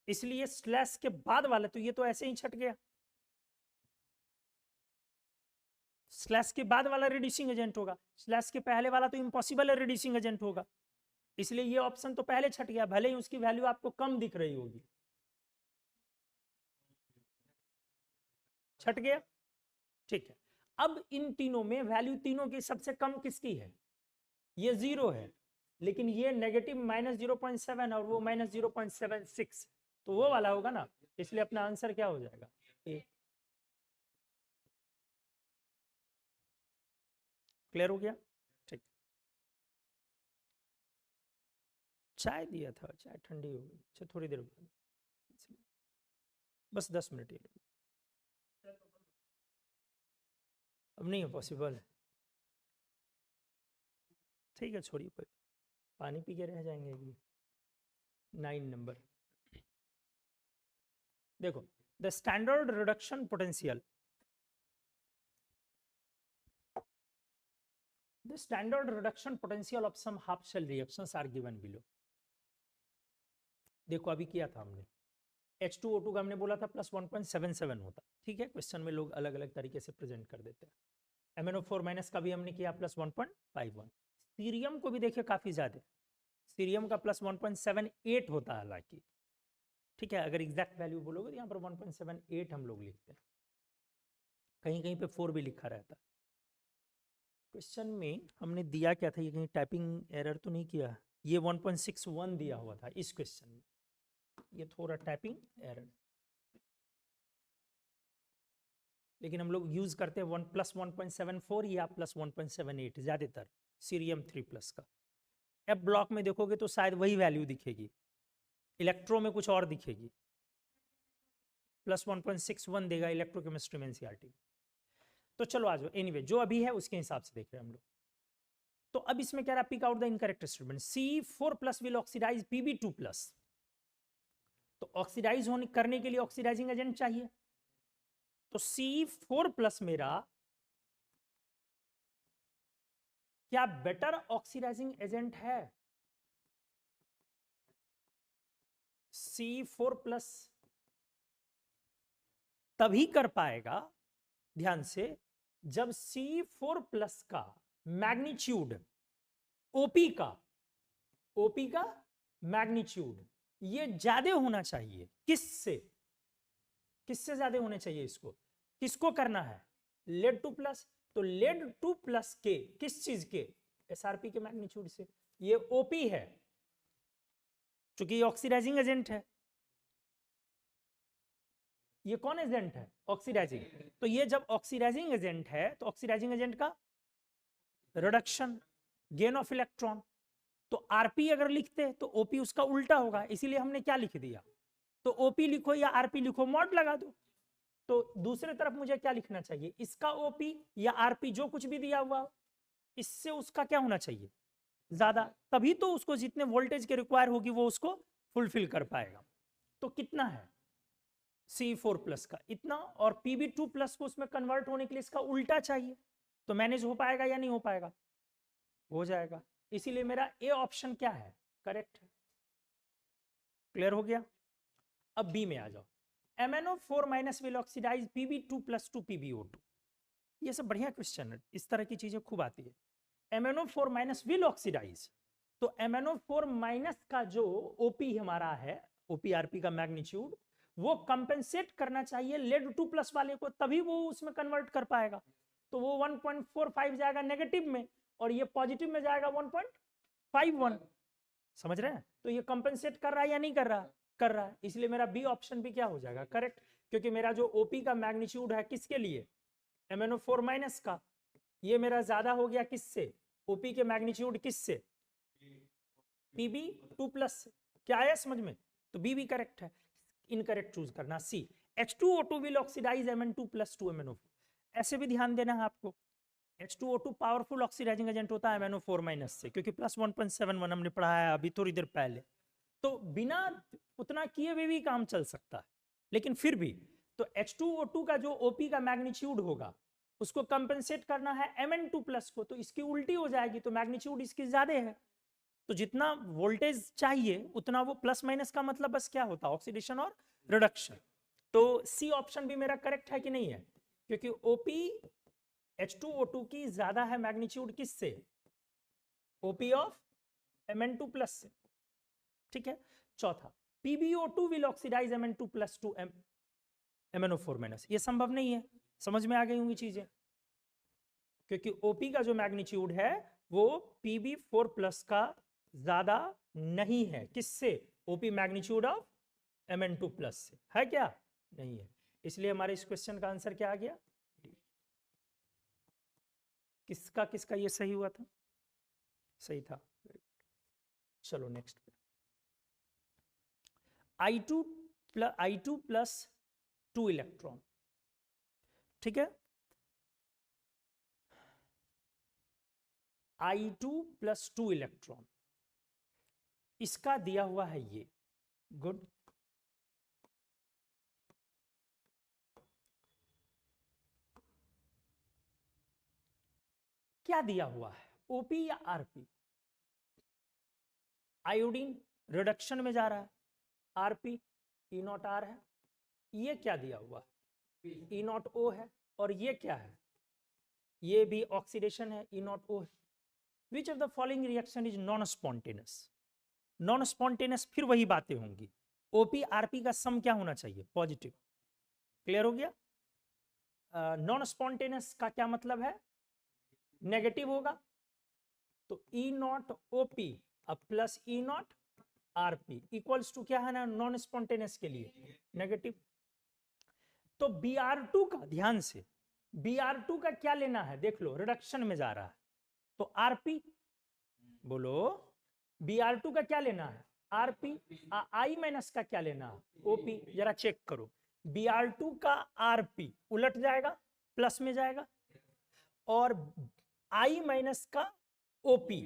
इसलिए स्लैश के बाद वाला तो ये तो ऐसे ही छट गया, स्लैश के बाद वाला रिड्यूसिंग एजेंट होगा, स्लैश के पहले वाला तो इम्पॉसिबल है रिड्यूसिंग एजेंट होगा, इसलिए ये ऑप्शन तो पहले छट गया, भले ही उसकी वैल्यू आपको कम दिख रही होगी, छट गया। ठीक है, अब इन तीनों में वैल्यू तीनों की सबसे कम किसकी है, ये 0 है, लेकिन ये नेगेटिव -0.7 और वो -0.76, तो वो वाला होगा ना, इसलिए अपना आंसर क्या हो जाएगा, ए। क्लियर हो गया। ठीक, चाय दिया था, चाय ठंडी हो गई, अच्छा थोड़ी देर बाद, बस 10 मिनट ही, अब नहीं है पॉसिबल, ठीक है छोड़िए, कोई पानी पी के रह जाएंगे अभी। 9 नंबर देखो, the standard reduction potential, the standard reduction potential of some half shell reactions are given below। देखो अभी किया था हमने, H2O2 का हमने बोला था +1.77 होता, ठीक है, क्वेश्चन में लोग अलग अलग तरीके से प्रेजेंट कर देते हैं। MnO4 माइनस का भी हमने किया +1.51, सीरियम को भी देखिए काफी ज्यादा, सीरियम का +1.78 होता है हालांकि, ठीक है, अगर एग्जैक्ट वैल्यू बोलोगे तो यहाँ पर 1.78 हम लोग लिखते हैं, कहीं कहीं पे 4 भी लिखा रहता है। क्वेश्चन में हमने दिया क्या था, ये कहीं टाइपिंग एरर तो नहीं किया, ये 1.61 दिया हुआ था इस क्वेश्चन में, ये थोड़ा टाइपिंग एरर, लेकिन हम लोग यूज करते हैं 1+1.74 या +1.78 ज्यादातर सीरियम 3+ का। एफ ब्लॉक में देखोगे तो शायद वही वैल्यू दिखेगी, इलेक्ट्रो में कुछ और दिखेगी, +1.61 देगा इलेक्ट्रोकेमिस्ट्री में एनसीईआरटी। तो चलो आ जाओ, एनीवे जो अभी है उसके हिसाब से देख रहे हैं हम लोग। तो अब इसमें क्या रहा, pick out the incorrect statement, C4+ will oxidise Pb2+, तो ऑक्सीडाइज होने करने के लिए ऑक्सीडाइजिंग एजेंट चाहिए, तो C4+ मेरा क्या बेटर ऑक्सीडाइजिंग एजेंट है, C4+ तभी कर पाएगा, ध्यान से, जब C4+ का मैग्नीट्यूड OP का मैग्नीट्यूड ये ज्यादा होना चाहिए, किससे ज्यादा होने चाहिए, इसको किसको करना है, लेड 2+, तो लेड 2+ के किस चीज के, SRP के मैग्नीट्यूड से, ये OP है क्योंकि ये ऑक्सीडाइजिंग एजेंट है, ये कौन एजेंट है, ऑक्सीडाइजिंग, तो ये जब ऑक्सीडाइजिंग एजेंट है तो ऑक्सीडाइजिंग एजेंट का रिडक्शन, गेन ऑफ इलेक्ट्रॉन, तो आरपी अगर लिखते तो ओपी उसका उल्टा होगा, इसीलिए हमने क्या लिख दिया, तो ओपी लिखो या आरपी लिखो, मॉड लगा दो, तो दूसरे तरफ मुझे क्या लिखना चाहिए, इसका ओपी या आरपी जो कुछ भी दिया हुआ इससे उसका क्या होना चाहिए ज्यादा, तभी तो उसको जितने वोल्टेज के रिक्वायर होगी वो उसको फुलफिल कर पाएगा। तो कितना है C4+ का इतना, और Pb2+ को उसमें कन्वर्ट होने के लिए इसका उल्टा चाहिए, तो मैनेज हो पाएगा या नहीं हो पाएगा, हो जाएगा, इसीलिए मेरा ए ऑप्शन क्या है, करेक्ट है। क्लियर हो गया। अब बी में आ जाओ, MnO4- will oxidise Pb2+ to PbO2, ये सब बढ़िया क्वेश्चन है, इस तरह की चीजें खूब आती है। MnO4- विल ऑक्सीडाइज, तो MnO4- का जो OP हमारा है, OPRP का मैग्नीट्यूड, वो कंपेंसेट करना चाहिए लेड 2+ वाले को, तभी वो उसमें कन्वर्ट कर पाएगा, तो वो 1.45 जाएगा नेगेटिव में, और ये पॉजिटिव में जाएगा 1.51, समझ रहे हैं, तो ये कंपेंसेट कर रहा है या नहीं कर रहा, कर रहा है, इसलिए मेरा बी ऑप्शन भी क्या हो जाएगा, करेक्ट, क्योंकि मेरा जो OP का मैग्नीट्यूड है किसके लिए, MnO4- का, ये मेरा ज्यादा हो गया किससे, OP के मैग्नीट्यूड किससे, Pb2+, क्या आया समझ में, तो बी भी करेक्ट है, इनकरेक्ट चूज करना सी। H2O2 will oxidize Mn2 plus 2MnO4। ऐसे भी ध्यान देना है आपको, H2O2 पावरफुल ऑक्सीडाइजिंग एजेंट होता है MnO4 माइनस से, क्योंकि प्लस 1.71 हमने पढ़ा है अभी थोड़ी देर पहले। तो बिना उतना किए हुए भी काम चल सकता है, लेकिन फिर भी तो H2O2 का जो OP का मैग्नीट्यूड होगा उसको कंपेंसेट करना है Mn2 प्लस को, तो इसकी उल्टी हो जाएगी, तो मैग्नीट्यूड इसकी ज्यादा है। तो जितना वोल्टेज चाहिए उतना वो प्लस माइनस का मतलब बस क्या होता है, ऑक्सीडेशन और रिडक्शन। तो सी ऑप्शन भी मेरा करेक्ट है कि नहीं है, क्योंकि OP H2O2 की ज्यादा है मैग्नीट्यूड किससे, OP ऑफ Mn2 प्लस से। ठीक है। चौथा, PbO2 will oxidise Mn2 plus two MnO4 minus. ये संभव नहीं है, समझ में आ गई होंगी चीजें, क्योंकि OP का जो मैग्नीट्यूड है वो Pb4 प्लस का ज्यादा नहीं है, किससे, OP magnitude of Mn2 plus से, है क्या, नहीं है। इसलिए हमारे इस क्वेश्चन का आंसर क्या आ गया, किसका किसका ये सही हुआ था, सही था। चलो नेक्स्ट पे, I2 प्लस 2 इलेक्ट्रॉन। ठीक है, I2 प्लस 2 इलेक्ट्रॉन, इसका दिया हुआ है ये, गुड। क्या दिया हुआ है, OP या RP, आयोडीन रिडक्शन में जा रहा है, RP E0R है, ये क्या दिया हुआ है, E0O है, और ये क्या है, ये भी ऑक्सीडेशन है, E0O है। Which of the following reaction is non spontaneous, non spontaneous फिर वही बातें होंगी, OP RP का सम क्या होना चाहिए, पॉजिटिव। क्लियर हो गया। नॉन स्पॉन्टेनियस का क्या मतलब है, नेगेटिव होगा, तो E0OP अब प्लस E0RP इक्वल्स टू क्या है ना, नॉन स्पॉन्टेनियस के लिए नेगेटिव। तो Br2 का, ध्यान से, Br2 का क्या लेना है, देख लो रिडक्शन में जा रहा है, तो RP, बोलो Br2 का क्या लेना है, RP, I माइनस का क्या लेना है, OP। जरा चेक करो, Br2 का RP उलट जाएगा, प्लस में जाएगा, और I माइनस का OP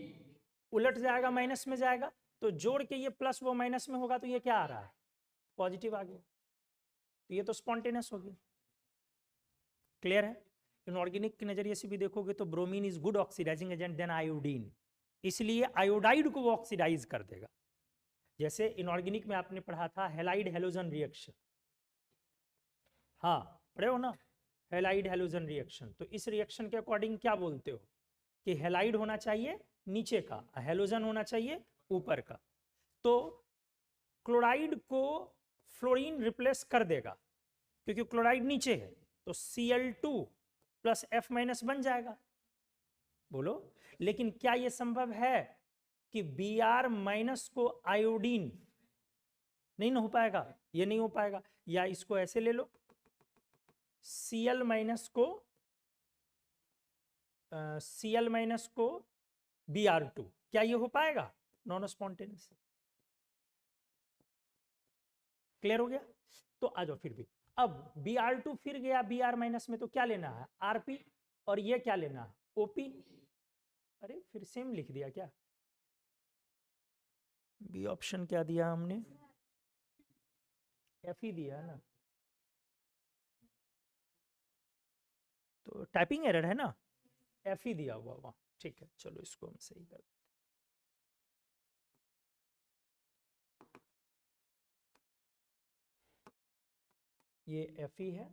उलट जाएगा, माइनस में जाएगा, तो जोड़ के ये प्लस वो माइनस में होगा, तो ये क्या आ रहा है, पॉजिटिव आ गया, तो ये तो स्पॉन्टेनियस हो गया। क्लियर है। इनऑर्गेनिक के नजरिए से भी देखोगे तो bromine is good oxidising agent than iodine, इसलिए आयोडाइड को वो ऑक्सीडाइज कर देगा। जैसे इनऑर्गेनिक में आपने पढ़ा था हेलाइड हेलोजन रिएक्शन, हाँ पढ़े हो ना, हेलाइड हेलोजन रिएक्शन। तो इस रिएक्शन के अकॉर्डिंग क्या बोलते हो कि हेलाइड होना चाहिए नीचे का, हेलोजन होना चाहिए ऊपर का। तो क्लोराइड को फ्लोरीन रिप्लेस कर देगा, क्योंकि क्लोराइड नीचे है, तो Cl2 प्लस F माइनस बन जाएगा। बोलो, लेकिन क्या यह संभव है कि Br माइनस को आयोडीन, नहीं ना हो पाएगा, ये नहीं हो पाएगा। या इसको ऐसे ले लो, Cl माइनस को Br2, क्या ये हो पाएगा, नॉन स्पॉन्टेनियस। क्लियर हो गया। तो आ जाओ फिर भी, अब Br2 फिर गया Br माइनस में, तो क्या लेना है, RP, और ये क्या लेना है, OP। अरे फिर सेम लिख दिया क्या, बी ऑप्शन क्या दिया हमने, F ही दिया है ना, तो टाइपिंग एरर है ना, F ही दिया हुआ वहां। ठीक है, चलो इसको हम सही कर, ये F ही है।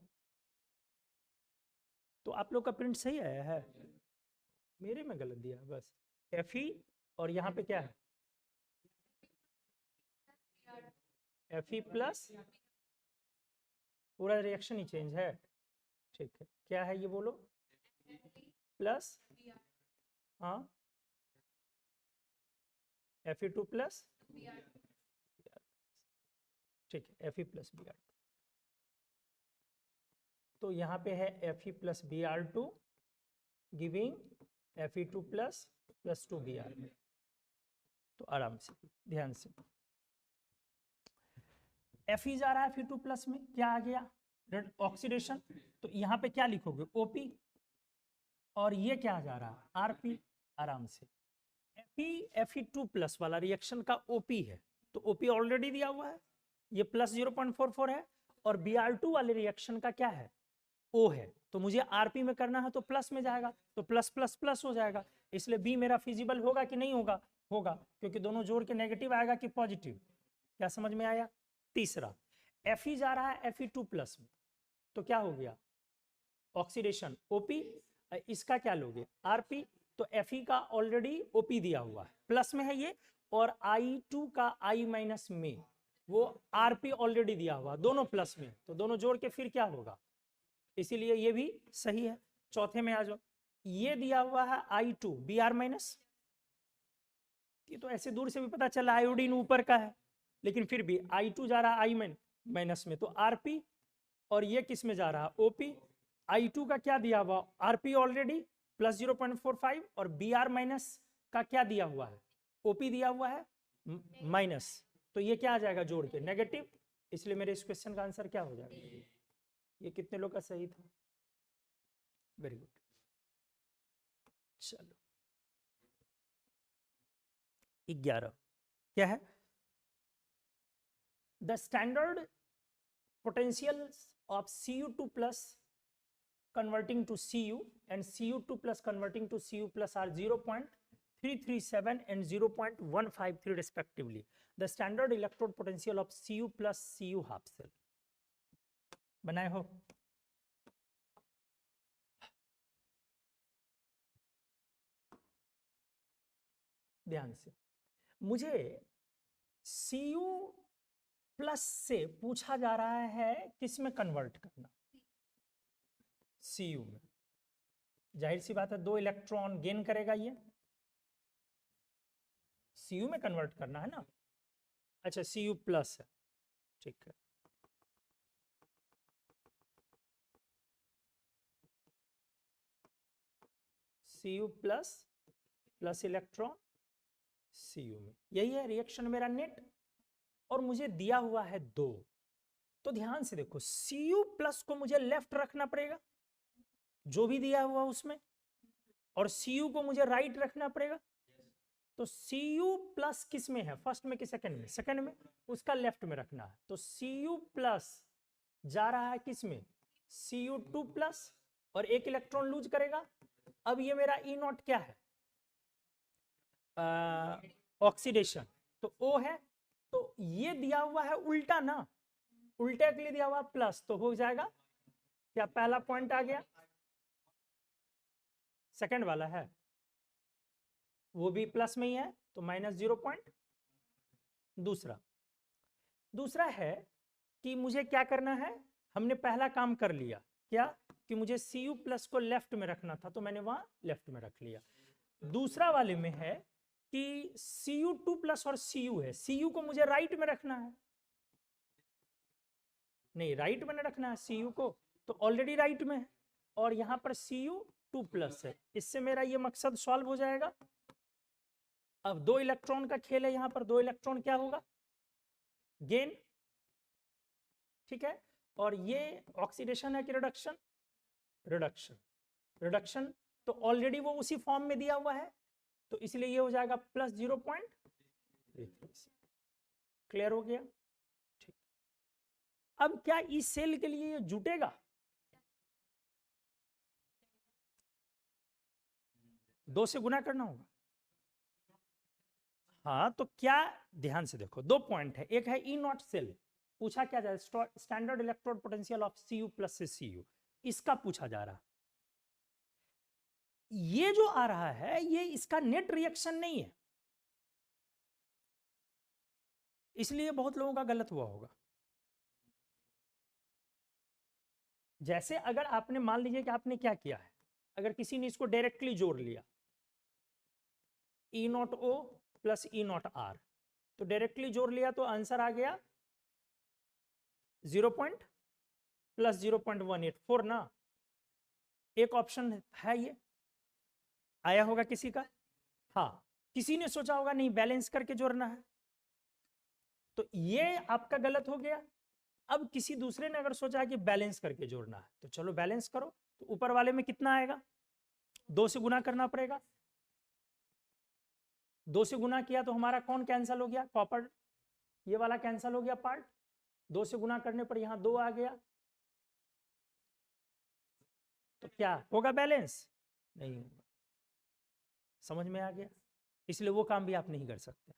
तो आप लोग का प्रिंट सही आया है, मेरे में गलत दिया बस, Fe, और यहाँ पे क्या है, Fe प्लस, पूरा रिएक्शन ही चेंज है। ठीक है, क्या है ये बोलो, प्लस, हाँ Fe2 प्लस, ठीक है, Fe प्लस Br। तो यहाँ पे है Fe plus Br2 giving Fe2 plus 2Br। तो आराम से ध्यान से, Fe जा रहा है Fe2 प्लस में, क्या आ गया ऑक्सीडेशन, तो यहाँ पे क्या लिखोगे ओपी, और ये क्या जा रहा है आरपी, आराम से। Fe2+ वाला रिएक्शन का ओपी है, तो ओपी ऑलरेडी दिया हुआ है, ये प्लस 0.44 है, और Br2 वाले रिएक्शन का क्या है ओ है, तो मुझे आरपी में करना है तो प्लस में जाएगा, तो प्लस प्लस प्लस हो जाएगा, इसलिए बी मेरा फिजिबल होगा कि नहीं होगा, होगा, क्योंकि दोनों जोड़ के नेगेटिव आएगा कि पॉजिटिव। क्या समझ में आया? तीसरा, Fe जा रहा है Fe2+ में, तो क्या हो गया ऑक्सीडेशन ओपी, इसका क्या लोगे आरपी, तो Fe का ऑलरेडी ओपी दिया हुआ है प्लस में है ये, और I2 का I माइनस में वो आरपी ऑलरेडी दिया हुआ, दोनों प्लस में, तो दोनों जोड़ के फिर क्या होगा, इसीलिए ये भी सही है। चौथे में आ जाओ, ये दिया हुआ है I2 Br माइनस, ये तो ऐसे दूर से भी पता चला आयोडीन ऊपर का है, लेकिन फिर भी I2 जा रहा है I माइनस में, तो आरपी, और ये किस में जा रहा है ओपी, I2 का क्या दिया हुआ आरपी ऑलरेडी प्लस 0.45, और Br माइनस का क्या दिया हुआ है ओपी दिया हुआ है माइनस, तो ये क्या आ जाएगा जोड़ के नेगेटिव, इसलिए मेरे इस क्वेश्चन का आंसर क्या हो जाएगा, ये कितने लोग का सही था, वेरी गुड। चलो 11 क्या है, the standard potential of Cu2+ converting to Cu and Cu2+ converting to Cu+ are 0.337 and 0.153 respectively. The standard electrode potential of Cu+ Cu half cell. बनाए हो? ध्यान से, मुझे Cu+ से पूछा जा रहा है किस में कन्वर्ट करना, Cu में, जाहिर सी बात है 2 इलेक्ट्रॉन गेन करेगा ये, Cu में कन्वर्ट करना है ना, अच्छा Cu+ है, ठीक है, Cu+ प्लस इलेक्ट्रॉन Cu में, यही है रिएक्शन मेरा नेट, और मुझे दिया हुआ है 2, तो ध्यान से देखो Cu+ को मुझे लेफ्ट रखना पड़ेगा जो भी दिया हुआ उसमें, और Cu को मुझे राइट रखना पड़ेगा, तो Cu+ किस में है फर्स्ट में कि सेकंड में, सेकंड में, उसका लेफ्ट में रखना है, तो Cu+ जा रहा है किस में Cu2+, और एक इलेक्ट्रॉन लूज करेगा। अब ये मेरा E0 क्या है ऑक्सीडेशन, तो O है, तो ये दिया हुआ है उल्टा ना, उल्टे के लिए दिया हुआ प्लस, तो हो जाएगा क्या, पहला पॉइंट आ गया, सेकंड वाला है वो भी प्लस में ही है, तो -0 पॉइंट। दूसरा है कि मुझे क्या करना है, हमने पहला काम कर लिया क्या कि मुझे Cu+ को लेफ्ट में रखना था, तो मैंने वहां लेफ्ट में रख लिया। दूसरा वाले में है कि Cu2+ और Cu है, Cu को मुझे राइट में रखना है, नहीं राइट में रखना है Cu को, तो ऑलरेडी राइट में है, और यहां पर Cu2+ है, इससे मेरा ये मकसद सॉल्व हो जाएगा। अब 2 इलेक्ट्रॉन का खेल है, यहां पर 2 इलेक्ट्रॉन क्या होगा गेन, ठीक है, और ये ऑक्सीडेशन है कि रिडक्शन, रिडक्शन, तो ऑलरेडी वो उसी फॉर्म में दिया हुआ है, तो इसलिए ये हो जाएगा प्लस 0.33। क्लियर हो गया? ठीक, अब क्या इस सेल के लिए ये जुटेगा, 2 से गुना करना होगा, हाँ, तो क्या ध्यान से देखो 2 पॉइंट है, एक है E0 सेल, पूछा क्या जाए standard electrode potential of Cu+ से Cu, इसका पूछा जा रहा, ये जो आ रहा है ये इसका नेट रिएक्शन नहीं है, इसलिए बहुत लोगों का गलत हुआ होगा। जैसे अगर आपने मान लीजिए कि आपने क्या किया है, अगर किसी ने इसको डायरेक्टली जोड़ लिया E0O प्लस E0R, तो डायरेक्टली जोड़ लिया तो आंसर आ गया 0.+0.184 ना, एक ऑप्शन है ये, आया होगा किसी का, हाँ, किसी ने सोचा होगा नहीं बैलेंस करके जोड़ना है, तो ये आपका गलत हो गया। अब किसी दूसरे ने अगर सोचा कि बैलेंस करके जोड़ना है तो चलो बैलेंस करो, तो ऊपर वाले में कितना आएगा, 2 से गुना करना पड़ेगा। 2 से गुना किया तो हमारा कौन कैंसिल हो गया, कॉपर, ये वाला कैंसिल हो गया पार्ट। 2 से गुना करने पर यहां 2 आ गया, तो क्या होगा, बैलेंस नहीं होगा। समझ में आ गया, इसलिए वो काम भी आप नहीं कर सकते,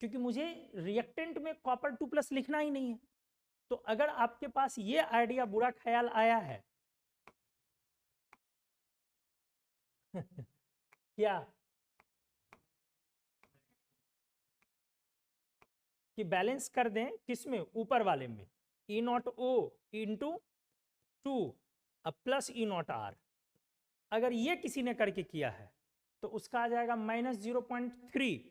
क्योंकि मुझे रिएक्टेंट में कॉपर 2+ लिखना ही नहीं है। तो अगर आपके पास ये आइडिया, बुरा ख्याल आया है क्या कि बैलेंस कर दें किसमें, ऊपर वाले में, E0O इंटू 2 अब प्लस E0R, अगर ये किसी ने करके किया है तो उसका आ जाएगा -0.3,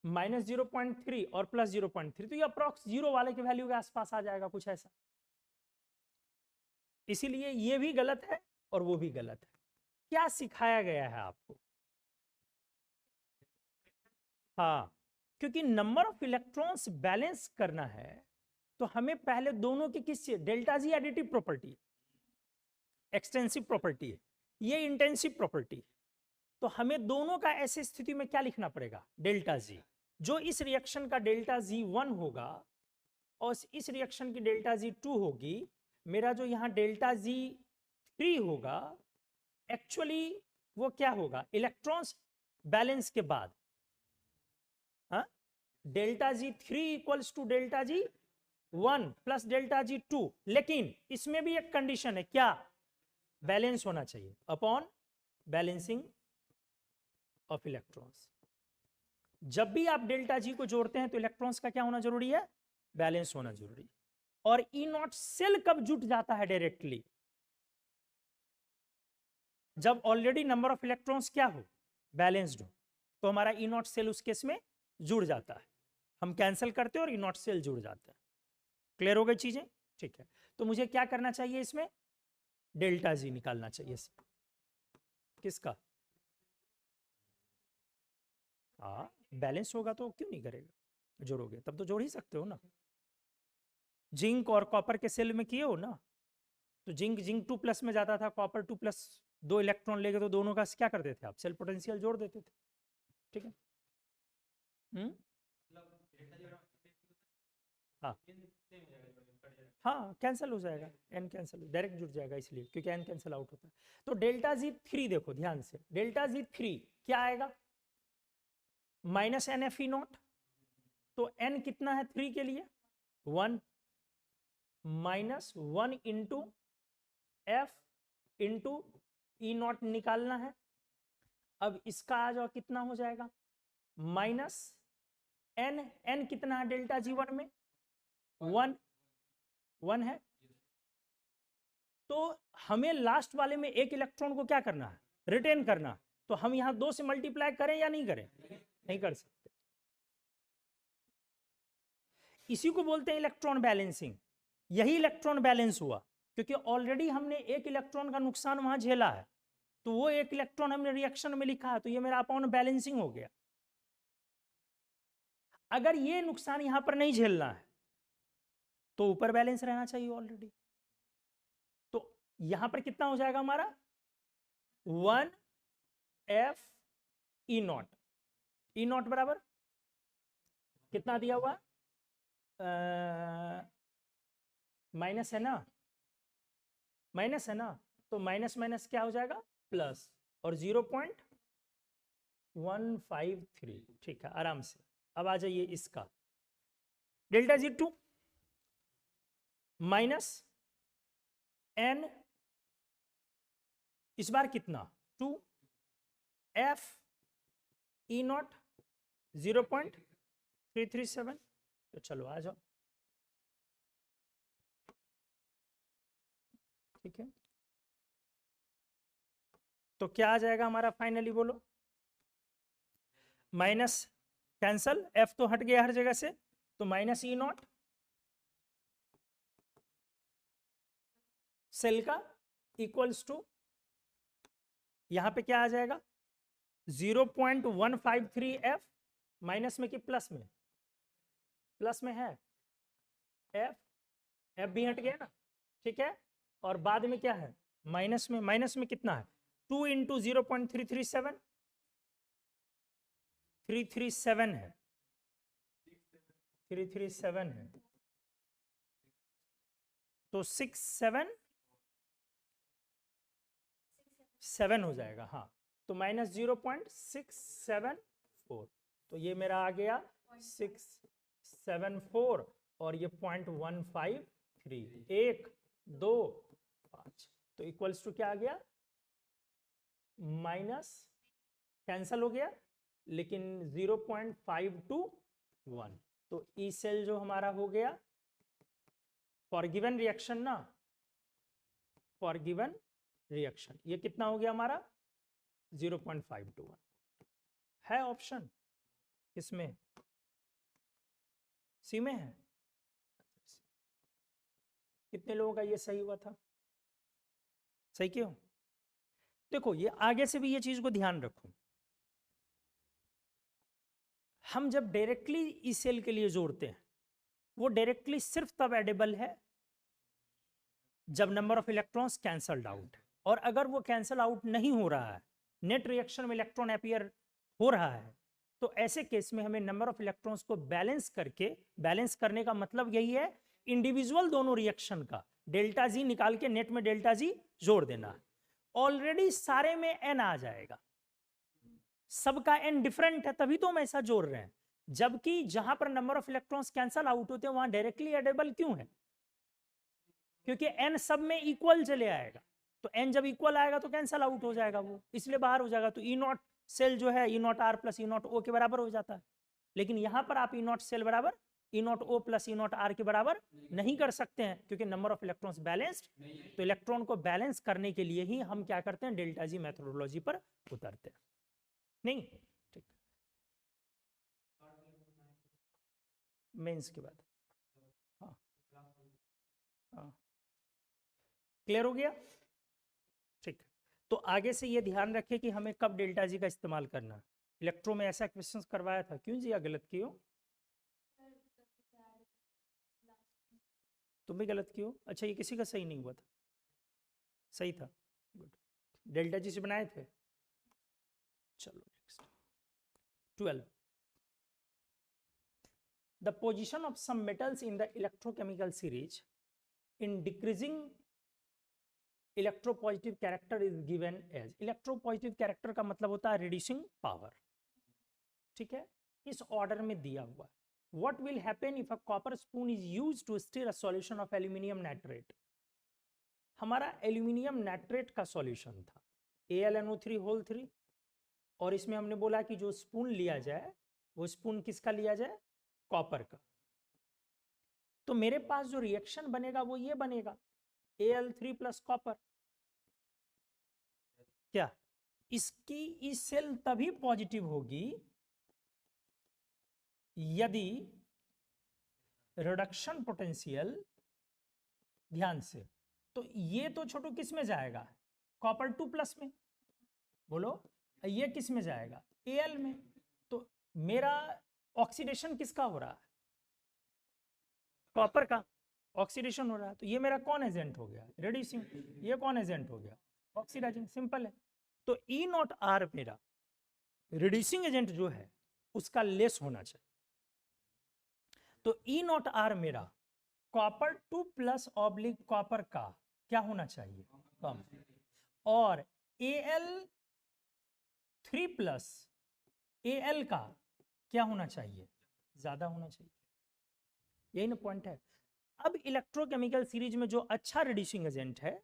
-0.3 और प्लस 0.3, तो ये अप्रॉक्स 0 वाले के वैल्यू के आसपास आ जाएगा, कुछ ऐसा। इसीलिए ये भी गलत है और वो भी गलत है। क्या सिखाया गया है आपको, हाँ, क्योंकि नंबर ऑफ इलेक्ट्रॉन्स बैलेंस करना है तो हमें पहले दोनों की किस चीज, delta G additive property, extensive property है, ये इंटेंसिव प्रॉपर्टी, तो हमें दोनों का ऐसी स्थिति में क्या लिखना पड़ेगा, डेल्टा जी। जो इस रिएक्शन का डेल्टा जी 1 होगा और इस रिएक्शन की डेल्टा जी 2 होगी, मेरा जो यहाँ डेल्टा जी 3 होगा, एक्चुअली वो क्या होगा, इलेक्ट्रॉन्स बैलेंस के बाद, हाँ, delta G 3 equals to delta G 1 plus delta G 2, लेकिन इसमें भी एक कंडीशन है, क्या, बैलेंस होना चाहिए अपॉन बैलेंसिंग ऑफ इलेक्ट्रॉन्स। जब भी आप डेल्टा जी को जोड़ते हैं तो इलेक्ट्रॉन्स का क्या होना जरूरी है, बैलेंस होना जरूरी है। और E0 सेल कब जुट जाता है डायरेक्टली, जब ऑलरेडी नंबर ऑफ इलेक्ट्रॉन्स क्या हो, बैलेंस्ड हो, तो हमारा E0 सेल उस केस में जुड़ जाता है, हम कैंसिल करते हैं और E0 सेल जुड़ जाता है। क्लियर हो गई चीजें, ठीक है। तो मुझे क्या करना चाहिए, इसमें डेल्टा जी निकालना चाहिए, किसका, हाँ, बैलेंस होगा तो क्यों नहीं करेगा, जोड़ोगे तब तो जोड़ ही सकते हो ना। जिंक और कॉपर के सेल में किए हो ना, तो जिंक 2+ में जाता था, कॉपर 2+, 2 इलेक्ट्रॉन लेके तो दोनों का क्या करते थे आप, सेल पोटेंशियल जोड़ देते थे, ठीक है। हाँ हाँ, कैंसिल हो जाएगा, n कैंसिल डायरेक्ट जुड़ जाएगा, इसलिए क्योंकि n कैंसिल आउट होता है। तो डेल्टा जी 3 देखो ध्यान से, डेल्टा जी 3 क्या आएगा, -NFE0, तो n कितना है 3 के लिए, 1 -1 इंटू F इंटू E0 निकालना है। अब इसका आ जाओ कितना हो जाएगा, -n कितना है डेल्टा जी 1 में, 1 है। तो हमें लास्ट वाले में एक इलेक्ट्रॉन को क्या करना है, रिटेन करना, तो हम यहां 2 से मल्टीप्लाई करें या नहीं करें, नहीं कर सकते। इसी को बोलते हैं इलेक्ट्रॉन बैलेंसिंग। यही इलेक्ट्रॉन बैलेंस हुआ क्योंकि ऑलरेडी हमने एक इलेक्ट्रॉन का नुकसान वहां झेला है, तो वो एक इलेक्ट्रॉन हमने रिएक्शन में लिखा है, तो ये मेरा अपॉन बैलेंसिंग हो गया। अगर ये नुकसान यहां पर नहीं झेलना है तो ऊपर बैलेंस रहना चाहिए ऑलरेडी। तो यहां पर कितना हो जाएगा हमारा, 1F E0, E0 बराबर कितना दिया हुआ, माइनस है ना, माइनस है ना, तो माइनस माइनस क्या हो जाएगा, प्लस, और 0.153, ठीक है, आराम से। अब आ जाइए इसका, डेल्टा जी 2 माइनस n, इस बार कितना, 2F E0 0.337, तो चलो आ जाओ, ठीक है। तो क्या आ जाएगा हमारा फाइनली, बोलो, माइनस कैंसल, F तो हट गया हर जगह से, तो -E0 सेल का इक्वल्स टू, यहां पे क्या आ जाएगा, 0.153F माइनस में कि प्लस में? प्लस में है एफ भी हट गया ना, ठीक है। और बाद में क्या है? माइनस में। माइनस में कितना है? 2 इंटू 0.337, 337 है, 337 है, तो 677 हो जाएगा। हाँ, तो माइनस 0.674, तो ये मेरा आ गया 674 और ये 0.153, 1 2 5, तो इक्वल्स टू क्या आ गया? माइनस कैंसल हो गया लेकिन 0.521, तो ई सेल जो हमारा हो गया फॉर गिवन रिएक्शन ना, फॉर गिवन रिएक्शन, ये कितना हो गया हमारा? 0.521 है ऑप्शन इसमें, सी में है। कितने लोगों का ये सही हुआ था? सही क्यों? देखो ये आगे से भी ये चीज को ध्यान रखो, हम जब डायरेक्टली इस सेल के लिए जोड़ते हैं वो डायरेक्टली सिर्फ तब एडेबल है जब number of electrons cancelled out, और अगर वो कैंसल आउट नहीं हो रहा है, नेट रिएक्शन में इलेक्ट्रॉन अपीयर हो रहा है, तो ऐसे केस में हमें नंबर ऑफ इलेक्ट्रॉन्स को बैलेंस करके, बैलेंस करने का मतलब यही है इंडिविजुअल दोनों रिएक्शन का डेल्टा जी निकाल के नेट में डेल्टा जी जोड़ देना। ऑलरेडी सारे में एन आ जाएगा, सबका एन डिफरेंट है तभी तो हम ऐसा जोड़ रहे हैं, जबकि जहां पर number of electrons cancel out होते हैं वहां डायरेक्टली एडेबल क्यों है? क्योंकि एन सब में इक्वल चले आएगा, तो एन जब इक्वल आएगा तो कैंसल आउट हो जाएगा वो, इसलिए बाहर हो जाएगा। तो ई नॉट सेल जो है E naught R plus E naught O के बराबर हो जाता है, लेकिन यहां पर आप ई नॉट सेल बराबर E naught O plus E naught R के बराबर नहीं कर सकते हैं क्योंकि नंबर ऑफ इलेक्ट्रॉन्स बैलेंस्ड। तो इलेक्ट्रॉन को बैलेंस करने के लिए ही हम क्या करते हैं? डेल्टा जी मेथोडोलॉजी पर उतरते हैं। नहीं ठीक, मेंस के बाद। हाँ हाँ, क्लियर हो गया? ठीक, तो आगे से ये ध्यान रखें कि हमें कब डेल्टा जी का इस्तेमाल करना है। इलेक्ट्रो में ऐसा क्वेश्चन करवाया था, क्यों जी? या गलत किए हो? तुम भी गलत किए हो? अच्छा, ये किसी का सही नहीं हुआ था? सही था, गुड। डेल्टा जी से बनाए थे। चलो next 12, the position of some metals in the electrochemical series in decreasing electropositive character is given as, electropositive character का मतलब होता है reducing power, ठीक है, इस ऑर्डर में दिया हुआ है। what will happen if a copper spoon is used to stir a solution of aluminium nitrate? हमारा एल्यूमिनियम नाइट्रेट का सॉल्यूशन था AlNO3 होल 3, और इसमें हमने बोला कि जो स्पून लिया जाए वो स्पून किसका लिया जाए? कॉपर का। तो मेरे पास जो रिएक्शन बनेगा वो ये बनेगा Al3 प्लस कॉपर। क्या इसकी इस सेल तभी पॉजिटिव होगी यदि रिडक्शन पोटेंशियल, ध्यान से, तो ये तो छोटू किस में जाएगा? कॉपर 2 प्लस में, बोलो ये किस में जाएगा? Al में। तो मेरा ऑक्सीडेशन किसका हो रहा है? कॉपर का ऑक्सीडेशन हो रहा है, तो ये मेरा कौन एजेंट हो गया? रिड्यूसिंग। ये कौन एजेंट हो गया? ऑक्सीडाइजिंग। सिंपल है। तो ई नॉट आर मेरा रिड्यूसिंग एजेंट जो है उसका लेस होना चाहिए, तो ई नॉट आर मेरा कॉपर 2 प्लस ऑब्लिक कॉपर का क्या होना चाहिए? कम। और Al3 प्लस Al का क्या होना चाहिए? ज्यादा होना चाहिए। यही ना पॉइंट है। अब इलेक्ट्रोकेमिकल सीरीज में जो अच्छा रिड्यूसिंग एजेंट है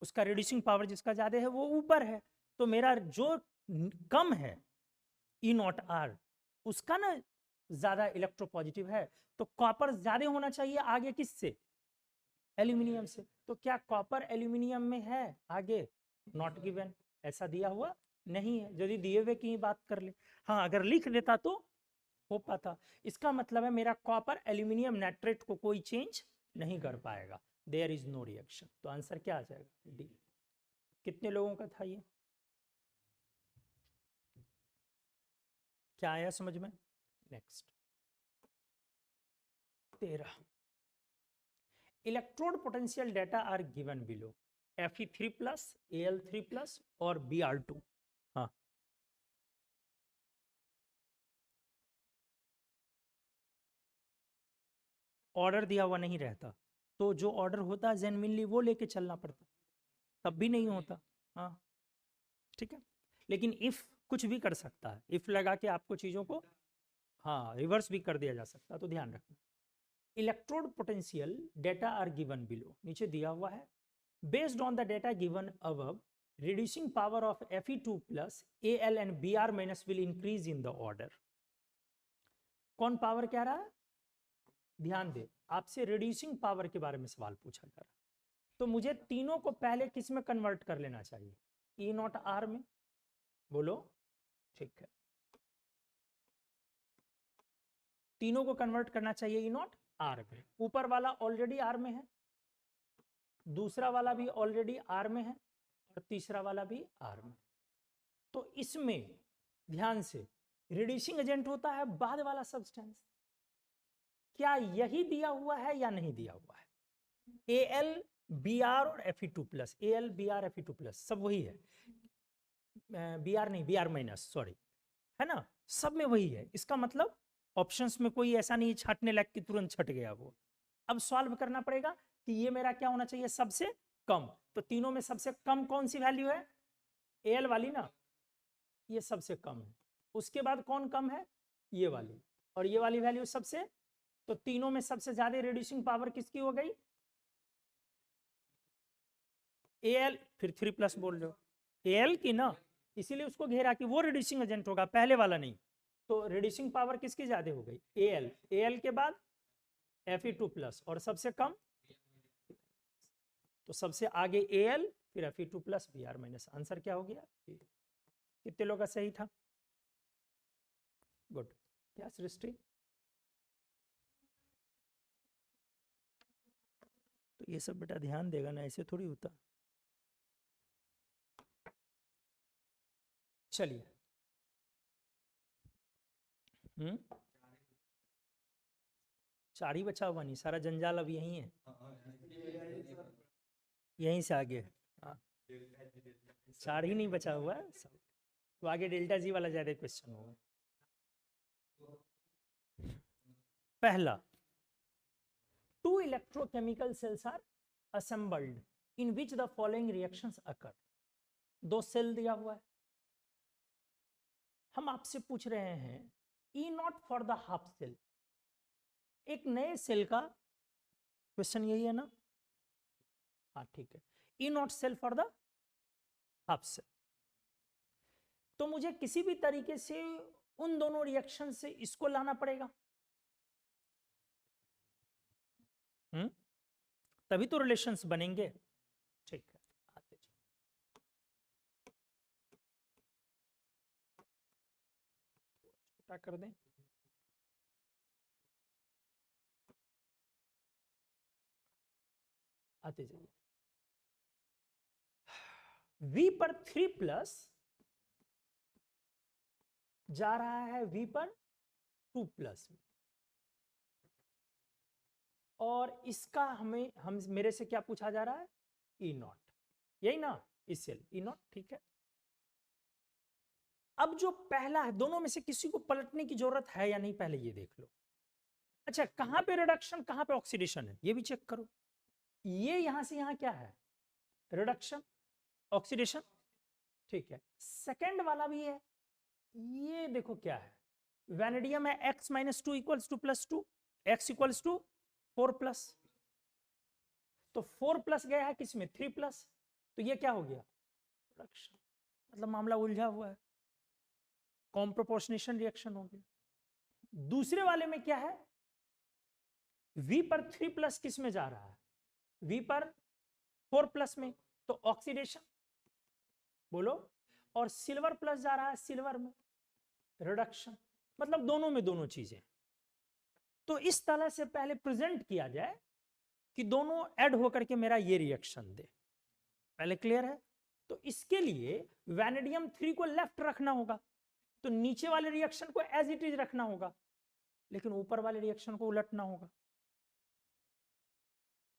उसका रिड्यूसिंग पावर जिसका ज्यादा है वो ऊपर है, तो मेरा जो कम है ई नॉट आर उसका ना ज्यादा इलेक्ट्रोपॉजिटिव है, तो कॉपर ज्यादा होना चाहिए आगे किससे? एल्यूमिनियम से। तो क्या कॉपर एल्यूमिनियम में है आगे? नॉट गिवन, ऐसा दिया हुआ नहीं है। यदि दिए हुए की बात कर ले, हाँ अगर लिख देता तो हो पाता। इसका मतलब है मेरा कॉपर एल्यूमिनियम नाइट्रेट को कोई चेंज नहीं कर पाएगा, देयर इज नो रिएक्शन। तो आंसर क्या आ जाएगा? डी। कितने लोगों का था ये? क्या आया समझ में? Next 13, electrode potential data are given below, Fe3+, Al3+ और Br2। हाँ, ऑर्डर दिया हुआ नहीं रहता तो जो ऑर्डर होता है जेन्युइनली वो लेके चलना पड़ता, तब भी नहीं होता। हाँ ठीक है, लेकिन इफ कुछ भी कर सकता है, इफ लगा के आपको चीजों को हाँ रिवर्स भी कर दिया जा सकता है, तो ध्यान रखना। Electrode potential data are given below, नीचे दिया हुआ है, based on the data given above reducing power of Fe2+, Al and Br- will increase in the order। कौन पावर कह रहा है? ध्यान दे, आपसे रिड्यूसिंग पावर के बारे में सवाल पूछा जा रहा है, तो मुझे तीनों को पहले किस में कन्वर्ट कर लेना चाहिए? E0R में। बोलो, ठीक है, तीनों को कन्वर्ट करना चाहिए E0R में। ऊपर वाला ऑलरेडी R में है, दूसरा वाला भी ऑलरेडी R में है, और तीसरा वाला भी R में। तो इसमें ध्यान से, रिड्यूसिंग एजेंट होता है बाद वाला सब्सटेंस, क्या यही दिया हुआ है या नहीं दिया हुआ है? Al, Br और Fe2+, Al, Br, Fe2+, सब वही है, Br नहीं, Br-, सॉरी, है ना, सब में वही है। इसका मतलब ऑप्शंस में कोई ऐसा नहीं छाटने लग के तुरंत छट गया वो। अब सॉल्व करना पड़ेगा कि ये मेरा क्या होना चाहिए, सबसे कम। तो तीनों में सबसे कम कौन सी वैल्यू है? Al वाली ना, ये सबसे कम है। उसके बाद कौन कम है? ये वाली, और ये वाली वैल्यू सबसे, तो तीनों में सबसे ज्यादा रिड्यूसिंग पावर किसकी हो गई? Al, फिर 3+ बोल रहे हो, Al की ना, इसीलिए उसको घेरा कि वो रिड्यूसिंग एजेंट होगा, पहले वाला नहीं। तो रिड्यूसिंग पावर किसकी ज्यादा हो गई? Al, Al के बाद Fe2+, और सबसे कम, तो सबसे आगे Al, फिर Fe2+, Br-। आंसर क्या हो गया? कितने लोग का सही था? गुड। क्या सृष्टि? तो ये सब बेटा ध्यान देगा ना, ऐसे थोड़ी होता। चलिए, चार ही बचा हुआ, नहीं सारा जंजाल अब यही है, यहीं से आगे। चार ही नहीं बचा हुआ, तो आगे डेल्टा जी वाला ज्यादा क्वेश्चन होगा। पहला, 2 electrochemical cells are assembled in which the following reactions occur। 2 cell दिया हुआ है, हम आपसे पूछ रहे हैं E0 for the half cell. एक नए सेल का क्वेश्चन यही है ना? हाँ ठीक है, E0 cell for the half cell. तो मुझे किसी भी तरीके से उन दोनों रिएक्शन से इसको लाना पड़ेगा, तभी तो रिलेशंस बनेंगे। ठीक है, आते छोटा कर दें, आते जाइए। V पर 3+ जा रहा है V पर 2+, और इसका हम मेरे से क्या पूछा जा रहा है? E0, यही ना, इस सेल E0, ठीक है। अब जो पहला है, दोनों में से किसी को पलटने की जरूरत है या नहीं, पहले ये देख लो। अच्छा, कहां पे रिडक्शन, कहां पे ऑक्सीडेशन है, ये भी चेक करो। ये यहां से यहां क्या है? रिडक्शन, ऑक्सीडेशन, ठीक है। सेकंड वाला भी है, ये देखो क्या है, वैनेडियम है, X-2 equals to +2, X equals to 4+, तो 4+ गया है किसमें? 3+, तो ये क्या हो गया? रिडक्शन, मतलब मामला उलझा हुआ है, कॉम्प्रोपोर्शनेशन रिएक्शन हो गया। दूसरे वाले में क्या है? V पर 3+ किस में जा रहा है? V पर 4+ में, तो ऑक्सीडेशन, बोलो, और सिल्वर प्लस जा रहा है सिल्वर में, रिडक्शन, मतलब दोनों में दोनों चीजें। तो इस तरह से पहले प्रेजेंट किया जाए कि दोनों ऐड होकर के मेरा ये रिएक्शन दे, पहले क्लियर है? तो इसके लिए वैनेडियम 3 को लेफ्ट रखना होगा, तो नीचे वाले रिएक्शन को एज इट इज रखना होगा, लेकिन ऊपर वाले रिएक्शन को उलटना होगा,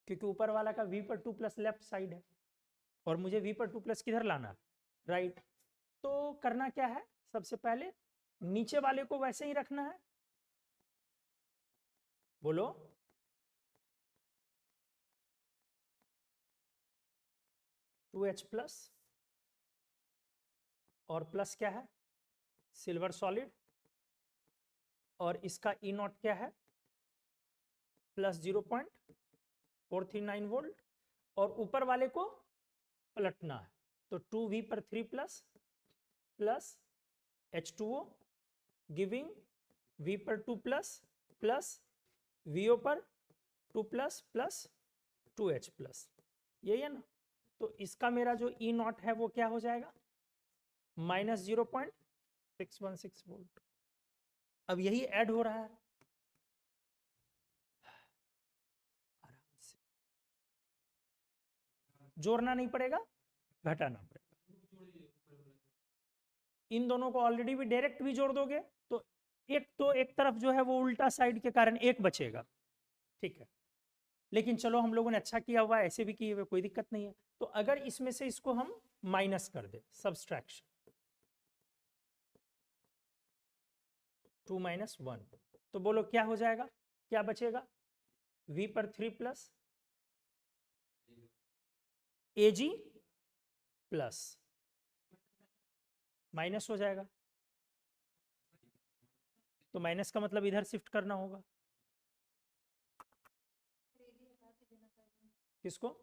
क्योंकि ऊपर वाला का V पर 2 प्लस लेफ्ट साइड है और मुझे V पर 2 प्लस किधर लाना है, राइट। तो करना क्या है, सबसे पहले नीचे वाले को वैसे ही रखना है, बोलो 2H प्लस, और प्लस क्या है, सिल्वर सॉलिड, और इसका E नॉट क्या है, प्लस 0.439 वोल्ट, और ऊपर वाले को पलटना है, तो 2V पर 3 plus plus H2O giving V पर 2 प्लस प्लस VO पर 2 प्लस प्लस 2H प्लस, यही है ना। तो इसका मेरा जो E नॉट है वो क्या हो जाएगा, माइनस 0.616 वोल्ट। अब यही ऐड हो रहा है, आराम से जोड़ना नहीं पड़ेगा, घटाना पड़ेगा। इन दोनों को ऑलरेडी भी डायरेक्ट भी जोड़ दोगे तो एक तरफ जो है वो उल्टा साइड के कारण एक बचेगा, ठीक है। लेकिन चलो हम लोगों ने अच्छा किया हुआ, ऐसे भी किए हुए, कोई दिक्कत नहीं है। तो अगर इसमें से इसको हम माइनस कर दे, सब्सट्रैक्शन 2 माइनस 1, तो बोलो क्या हो जाएगा, क्या बचेगा, V पर 3 प्लस AG प्लस माइनस हो जाएगा, तो माइनस का मतलब इधर शिफ्ट करना होगा, किसको,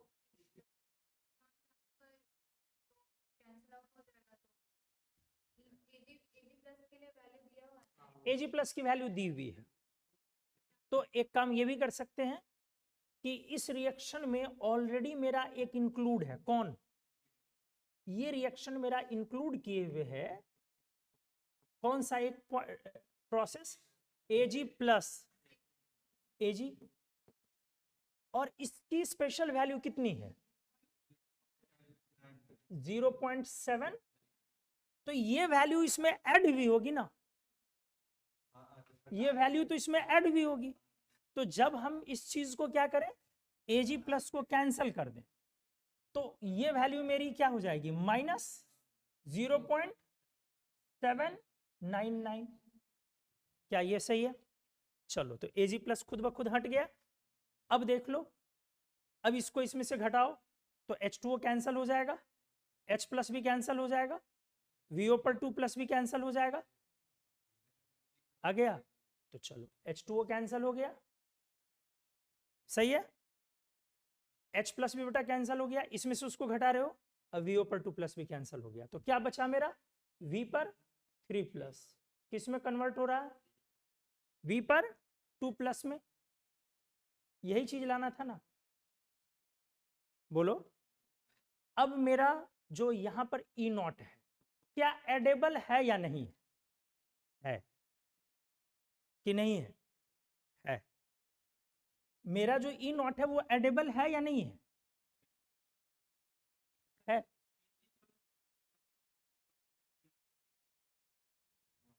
AG प्लस की वैल्यू दी हुई है। तो एक काम ये भी कर सकते हैं कि इस रिएक्शन में ऑलरेडी मेरा एक इंक्लूड है, कौन, ये रिएक्शन मेरा इंक्लूड किए हुए है, कौन सा एक प्रोसेस, AG प्लस AG, और इसकी स्पेशल वैल्यू कितनी है 0.7, तो ये वैल्यू इसमें ऐड भी होगी ना, ये वैल्यू तो इसमें ऐड भी होगी। तो जब हम इस चीज को क्या करें, AG प्लस को कैंसिल कर दें, तो ये वैल्यू मेरी क्या हो जाएगी, माइनस 0.799, क्या ये सही है, चलो तो AG प्लस खुद ब खुद हट गया। अब देख लो, अब इसको इसमें से घटाओ तो H2O कैंसिल हो जाएगा, H प्लस भी कैंसिल हो जाएगा, VO पर 2 प्लस भी कैंसिल हो जाएगा, आ गया। तो चलो H2O कैंसिल हो गया, सही है, H प्लस भी बेटा कैंसिल हो गया, इसमें से उसको घटा रहे हो, अब VO पर 2 प्लस भी कैंसिल हो गया, तो क्या बचा मेरा, V पर 3 प्लस किस में कन्वर्ट हो रहा है, V पर 2 प्लस में, यही चीज लाना था ना, बोलो। अब मेरा जो यहां पर E नॉट है, क्या एडेबल है या नहीं है कि नहीं है, है। मेरा जो E नॉट है वो एडेबल है या नहीं है,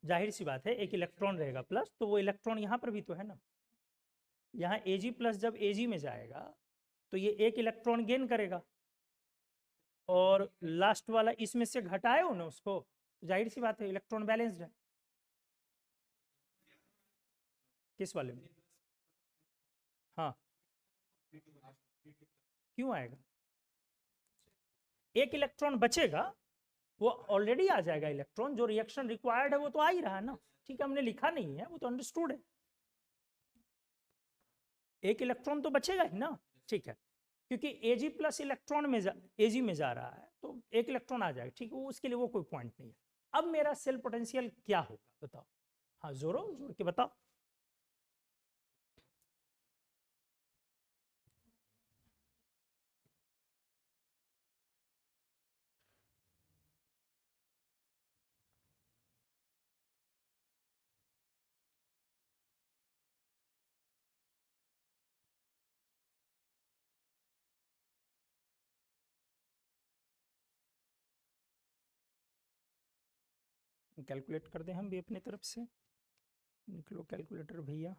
जाहिर सी बात है, एक इलेक्ट्रॉन रहेगा प्लस, तो वो इलेक्ट्रॉन यहां पर भी तो है ना, यहाँ Ag प्लस जब Ag में जाएगा तो ये एक इलेक्ट्रॉन गेन करेगा, और लास्ट वाला इसमें से घटाए हो ना उसको, तो जाहिर सी बात है इलेक्ट्रॉन बैलेंस्ड है, किस वाले में, हाँ क्यों आएगा, एक इलेक्ट्रॉन बचेगा, वो ऑलरेडी आ जाएगा इलेक्ट्रॉन, जो रिएक्शन रिक्वायर्ड है वो तो आ ही रहा है ना, ठीक है, हमने लिखा नहीं है, वो तो अंडरस्टूड है, एक इलेक्ट्रॉन तो बचेगा ही ना, ठीक है, क्योंकि Ag प्लस इलेक्ट्रॉन में Ag में जा रहा है, तो एक इलेक्ट्रॉन आ जाएगा, ठीक है, उसके लिए वो कोई पॉइंट नहीं है। अब मेरा सेल पोटेंशियल क्या होगा बताओ, हाँ जोड़ो, जोड़ के बताओ, कैलकुलेट कर दें हम भी अपनी तरफ से। निकलो कैलकुलेटर भैया।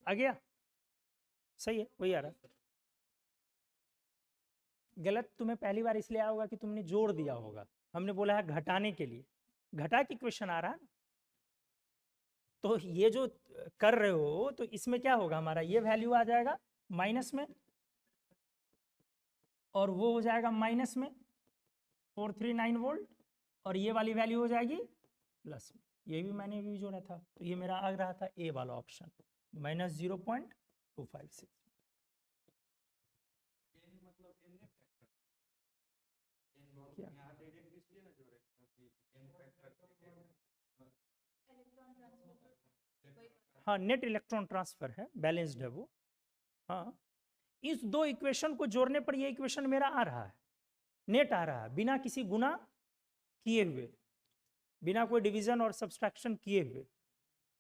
आ गया, सही है, वही आ रहा है। गलत तुम्हें पहली बार इसलिए आया होगा कि तुमने जोड़ दिया होगा, हमने बोला है घटाने के लिए, घटा के क्वेश्चन आ रहा है। तो ये जो कर रहे हो तो इसमें क्या होगा, हमारा ये वैल्यू आ जाएगा माइनस में, और वो हो जाएगा माइनस में 439 वोल्ट, और ये वाली वैल्यू हो जाएगी प्लस में। ये भी मैंने भी जोड़ा था, तो ये मेरा आ रहा था ए वाला ऑप्शन, -0.256। हाँ, नेट इलेक्ट्रॉन ट्रांसफर है, बैलेंस्ड है वो। हाँ, इस दो इक्वेशन को जोड़ने पर ये इक्वेशन मेरा आ रहा है, नेट आ रहा है, बिना किसी गुना किए हुए, बिना कोई डिवीजन और सब्सट्रैक्शन किए हुए।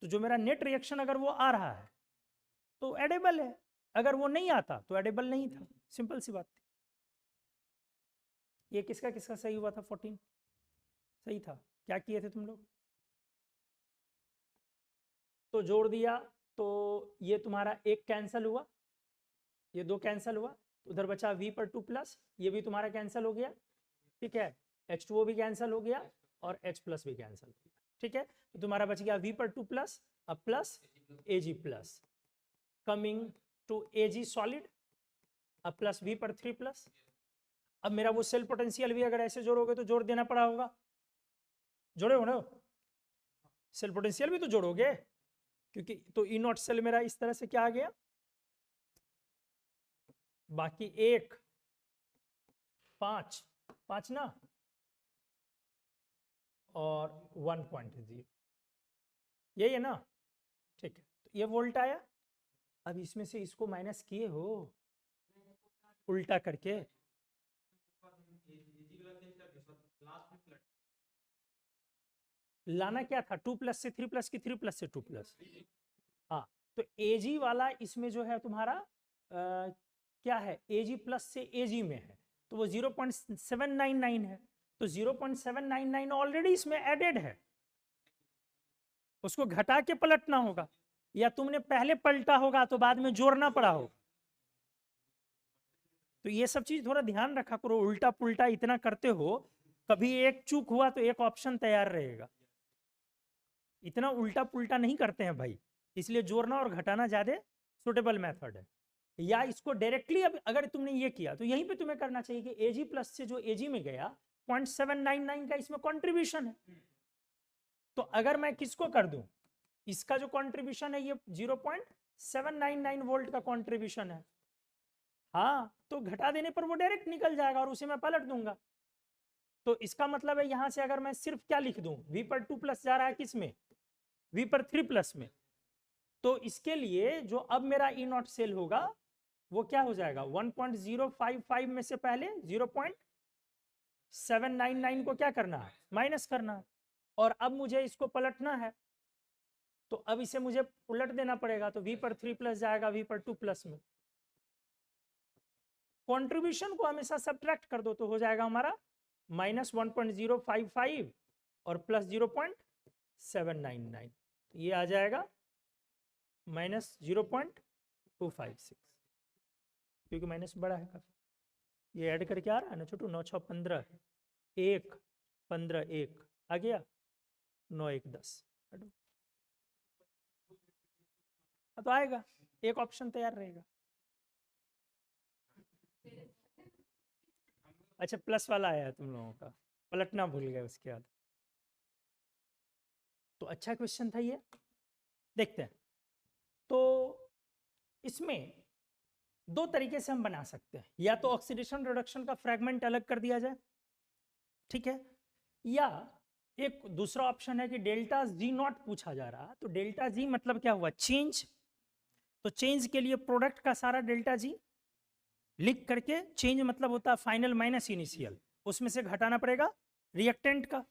तो जो मेरा नेट रिएक्शन अगर वो आ रहा है तो एडेबल है, अगर वो नहीं आता तो एडेबल नहीं था, सिंपल सी बात थी। ये किसका किसका सही हुआ था? 14 सही था। क्या किए थे तुम लोग? तो जोड़ दिया, तो ये तुम्हारा एक कैंसिल हुआ, ये दो कैंसिल हुआ, उधर बचा v पर 2 प्लस, ये भी तुम्हारा कैंसिल हो गया, ठीक है। H2O भी कैंसिल हो गया और H प्लस भी कैंसिल हो गया, ठीक है। तो तुम्हारा बच गया v पर 2 प्लस, अब plus Ag plus, coming to Ag solid, अब प्लस v पर 3 प्लस। अब मेरा वो सेल पोटेंशियल भी अगर ऐसे जोड़ोगे तो जोड़ देना पड़ा होगा, जोड़े हो ना, सेल पोटेंशियल भी तो जोड़ोगे, क्योंकि तो ई नॉट सेल मेरा इस तरह से क्या आ गया, बाकी 1 5 5 ना, और 1.0, यही है ना, ठीक है। तो ये वोल्ट आया। अब इसमें से इसको माइनस किए हो उल्टा करके, लाना क्या था, 2 प्लस से 3 प्लस की 3 प्लस से 2 प्लस। हाँ, तो एजी वाला इसमें जो है तुम्हारा क्या है, एजी प्लस से एजी में है, तो वो 0.799 है, तो 0.799 ऑलरेडी इसमें एडेड है, उसको घटा के पलटना होगा, या तुमने पहले पलटा होगा तो बाद में जोड़ना पड़ा होगा। तो ये सब चीज थोड़ा ध्यान रखा करो, उल्टा पुल्टा इतना करते हो, कभी एक चूक हुआ तो एक ऑप्शन तैयार रहेगा, इतना उल्टा पुल्टा नहीं करते हैं भाई, इसलिए जोड़ना और घटाना ज्यादा सुटेबल मेथड है। या इसको डायरेक्टली अब अगर तुमने ये किया तो यहीं पे तुम्हें करना चाहिए कि एजी प्लस से जो एजी में गया 0.799 का इसमें कंट्रीब्यूशन है, तो अगर मैं किसको कर दूं, इसका जो कंट्रीब्यूशन है ये 0.799 वोल्ट का कंट्रीब्यूशन है, हाँ, तो घटा देने पर वो डायरेक्ट निकल जाएगा और उसे मैं पलट दूंगा। तो इसका मतलब है यहां से अगर मैं सिर्फ क्या लिख दूं, v पर 2 प्लस जा रहा है किस में, v पर 3 प्लस में, तो इसके लिए जो अब मेरा ई नॉट सेल होगा वो क्या हो जाएगा, 1.055 में से पहले 0.799 को क्या करना है, माइनस करना है, और अब मुझे इसको पलटना है, तो अब इसे मुझे उलट देना पड़ेगा, तो v पर 3 प्लस जाएगा v पर 2 प्लस में, कंट्रीब्यूशन को हमेशा सब्ट्रैक्ट कर दो, तो हो जाएगा हमारा -1.055 और प्लस 0.799, तो ये आ जाएगा -0.256, क्योंकि माइनस बड़ा है काफी। ये ऐड करके आ रहा है ना छोटू, 9 6 15 1 15 1 आ गया, 9 1 10, तो आएगा, एक ऑप्शन तैयार रहेगा। अच्छा, प्लस वाला आया है तुम लोगों का, पलटना भूल गए उसके बाद, तो अच्छा क्वेश्चन था ये, देखते हैं। तो इसमें दो तरीके से हम बना सकते हैं, या तो ऑक्सीडेशन रिडक्शन का फ्रैगमेंट अलग कर दिया जाए, ठीक है, या एक दूसरा ऑप्शन है कि डेल्टा जी नॉट पूछा जा रहा, तो डेल्टा जी मतलब क्या हुआ, चेंज, तो चेंज के लिए प्रोडक्ट का सारा डेल्टा जी लिख करके, चेंज मतलब होता है फाइनल माइनस इनिशियल, उसमें से घटाना पड़ेगा रिएक्टेंट का।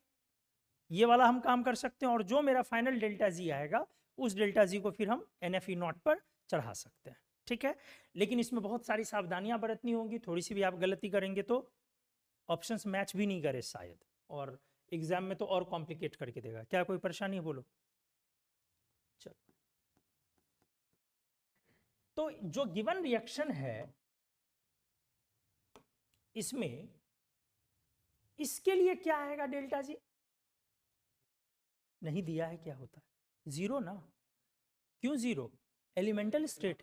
ये वाला हम काम कर सकते हैं, और जो मेरा फाइनल डेल्टा जी आएगा उस डेल्टा जी को फिर हम NFE नॉट पर चढ़ा सकते हैं, ठीक है। लेकिन इसमें बहुत सारी सावधानियां बरतनी होंगी, थोड़ी सी भी आप गलती करेंगे तो ऑप्शंस मैच भी नहीं करे शायद, और एग्जाम में तो और कॉम्प्लिकेट करके देगा। क्या कोई परेशानी है बोलो। चलो, तो जो गिवन रिएक्शन है इसमें, इसके लिए क्या आएगा डेल्टा जी, नहीं दिया है, क्या होता है जीरो ना। क्यों जीरो, एलिमेंटल स्टेट,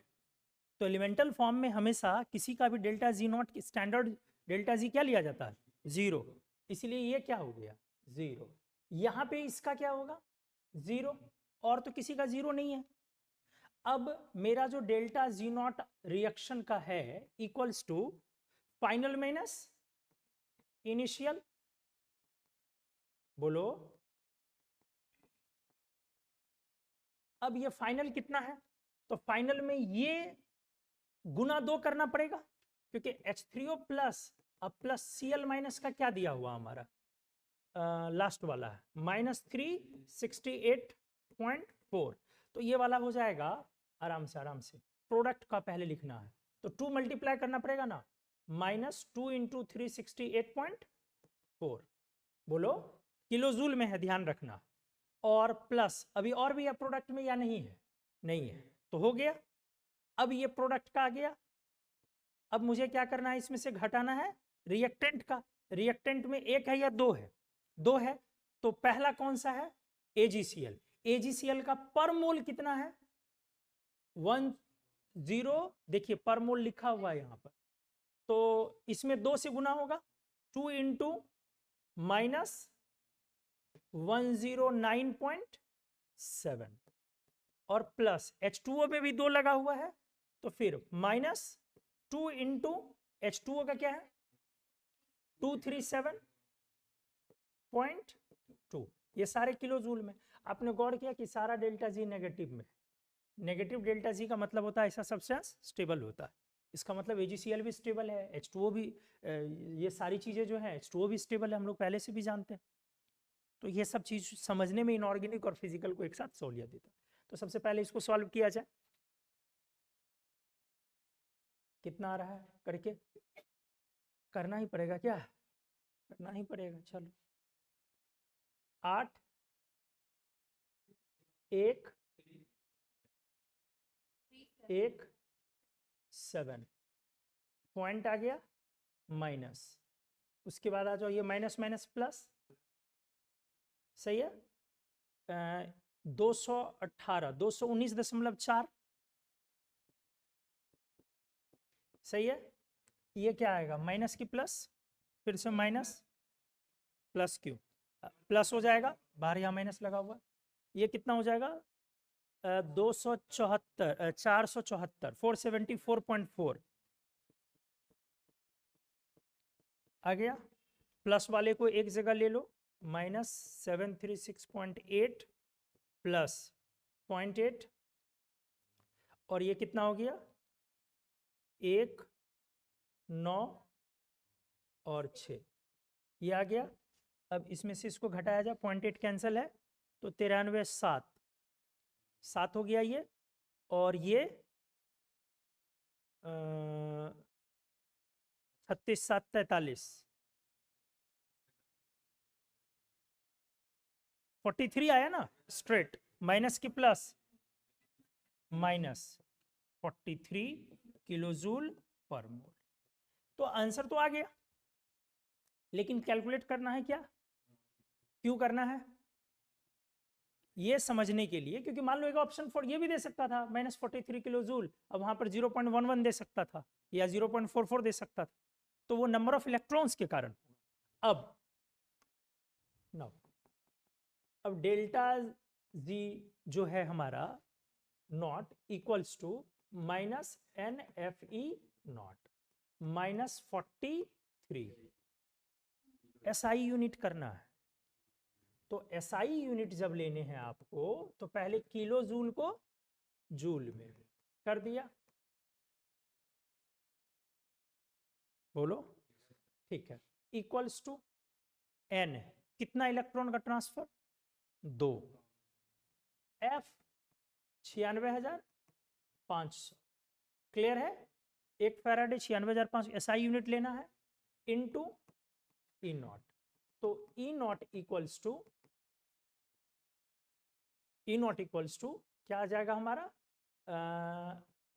तो एलिमेंटल फॉर्म में हमेशा किसी का भी delta G not standard delta G क्या लिया जाता है, जीरो, इसलिए ये क्या हो गया जीरो। यहां पे इसका क्या होगा जीरो, और तो किसी का जीरो नहीं है। अब मेरा जो डेल्टा जी नॉट रिएक्शन का है equals to final minus initial, बोलो। अब ये फाइनल कितना है, तो फाइनल में ये गुना 2 करना पड़ेगा, क्योंकि H3O प्लस अब प्लस Cl माइनस का क्या दिया हुआ हमारा लास्ट वाला है -368.4, तो ये वाला हो जाएगा आराम से। प्रोडक्ट का पहले लिखना है तो 2 मल्टीप्लाई करना पड़ेगा ना, -2 × 368.4, बोलो किलो जूल में है, ध्यान रखना। और प्लस अभी और भी है प्रोडक्ट में या नहीं है, नहीं है, तो हो गया। अब ये प्रोडक्ट का आ गया, अब मुझे क्या करना है, इसमें से घटाना है रिएक्टेंट का। रिएक्टेंट में एक है या दो है, दो है, तो पहला कौन सा है AgCl। AgCl का पर मोल कितना है 10, देखिए पर मोल लिखा हुआ है यहां पर, तो इसमें 2 से गुना होगा, 2 × -109.7, और प्लस H2O में भी 2 लगा हुआ है, तो फिर -2 × H2O का क्या है 237.2, ये सारे किलो जूल में। आपने गौर किया कि सारा डेल्टा जी नेगेटिव में, नेगेटिव डेल्टा जी का मतलब होता है ऐसा सब्सटेंस स्टेबल होता है, इसका मतलब AgCl भी स्टेबल है, H2O भी, ये सारी चीजें जो है H2O भी स्टेबल है, हम लोग पहले से भी जानते हैं। तो ये सब चीज समझने में इनऑर्गेनिक और फिजिकल को एक साथ सहूलियत देता है। तो सबसे पहले इसको सॉल्व किया जाए, कितना आ रहा है करके, करना ही पड़ेगा, क्या करना ही पड़ेगा, चलो 8 1 1 7 पॉइंट आ गया माइनस, उसके बाद आ जाओ ये माइनस माइनस प्लस, सही है 218 219.4, सही है। ये क्या आएगा माइनस की प्लस, फिर से माइनस प्लस क्यू प्लस हो जाएगा, बाहर यहाँ माइनस लगा हुआ, ये कितना हो जाएगा 274 474 474.4 आ गया। प्लस वाले को एक जगह ले लो, -736.8 प्लस 0.8, और ये कितना हो गया 1 9 और 6, ये आ गया। अब इसमें से इसको घटाया जाए, 0.8 कैंसिल है, तो 93 7 हो गया ये, और ये 36 7 43 43 आया ना स्ट्रेट, माइनस की प्लस -43 किलो जूल पर मोल। तो आंसर तो आ गया, लेकिन कैलकुलेट करना है क्या, क्यों करना है ये समझने के लिए, क्योंकि मान लो एक ऑप्शन 4 ये भी दे सकता था -43 किलो जूल, अब वहां पर 0.11 दे सकता था या 0.44 दे सकता था, तो वो नंबर ऑफ इलेक्ट्रॉन्स के कारण। अब नाउ अब डेल्टा जी जो है हमारा naught equals to -NFE naught -43, SI unit करना है। तो SI यूनिट जब लेने हैं आपको, तो पहले किलो जूल को जूल में, कर दिया, बोलो, ठीक है, इक्वल्स टू n, कितना इलेक्ट्रॉन का ट्रांसफर, 2, f 96,500, क्लियर है, 1 फैराडे 96,500 SI यूनिट लेना है, इनटू E नॉट, तो E नॉट इक्वल्स टू क्या आ जाएगा हमारा,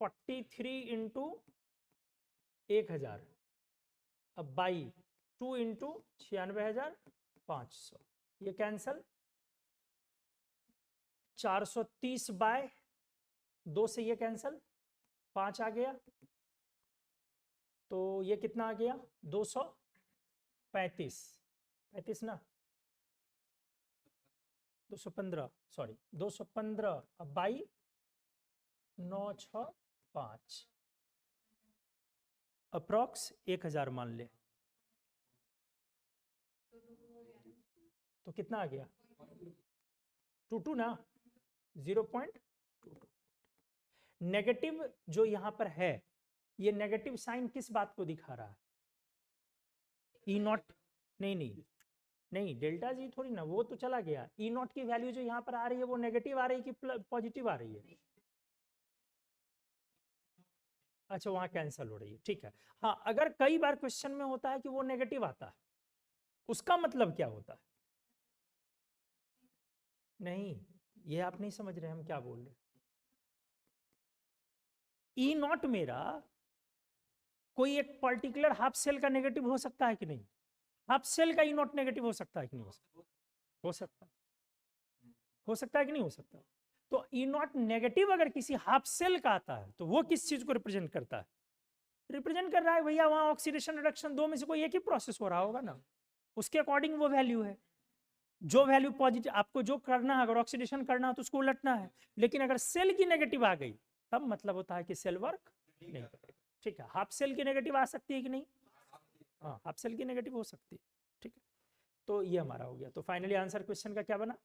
43 इंटू 1000 अब बाई 2 इंटू 96,500, ये कैंसल, 430 बाय 2 से ये कैंसल, 5 आ गया, तो ये कितना आ गया, 235, 35 ना, 215, सॉरी 215 अब बाई 965, अप्रॉक्स 1000 मान ले, तो कितना आ गया, 22 ना, 0.22। नेगेटिव जो यहां पर है, ये नेगेटिव साइन किस बात को दिखा रहा है, ई नॉट, नहीं डेल्टा जी थोड़ी ना, वो तो चला गया, ई नॉट की वैल्यू जो यहाँ पर आ रही है वो नेगेटिव आ रही है कि पॉजिटिव आ रही है, अच्छा वहां कैंसल हो रही है, ठीक है। हाँ, अगर कई बार क्वेश्चन में होता है कि वो नेगेटिव आता है, उसका मतलब क्या होता है, नहीं ये आप नहीं समझ रहे हम क्या बोल रहे, ई नॉट मेरा कोई एक पर्टिकुलर हाफ सेल का नेगेटिव हो सकता है कि नहीं, हाफ सेल का ई नॉट नेगेटिव हो सकता है कि नहीं हो सकता, हो सकता है, हो सकता है कि नहीं हो सकता, तो ई नॉट नेगेटिव अगर किसी हाफ सेल का आता है तो वो किस चीज को रिप्रेजेंट करता है, रिप्रेजेंट कर रहा है भैया वहां ऑक्सीडेशन रिडक्शन दो में से कोई एक ही प्रोसेस हो रहा होगा ना, उसके अकॉर्डिंग वो वैल्यू है, जो वैल्यू पॉजिटिव आपको जो करना है, अगर ऑक्सीडेशन करना है तो उसको उलटना है, लेकिन अगर सेल की नेगेटिव आ गई तब मतलब होता है कि सेल वर्क नहीं करेगा, ठीक है। हाफ सेल की नेगेटिव आ सकती है कि नहीं, हाँ हाफ सेल की नेगेटिव हो सकती है, ठीक है, तो ये हमारा हो गया, तो फाइनली आंसर क्वेश्चन का क्या बना,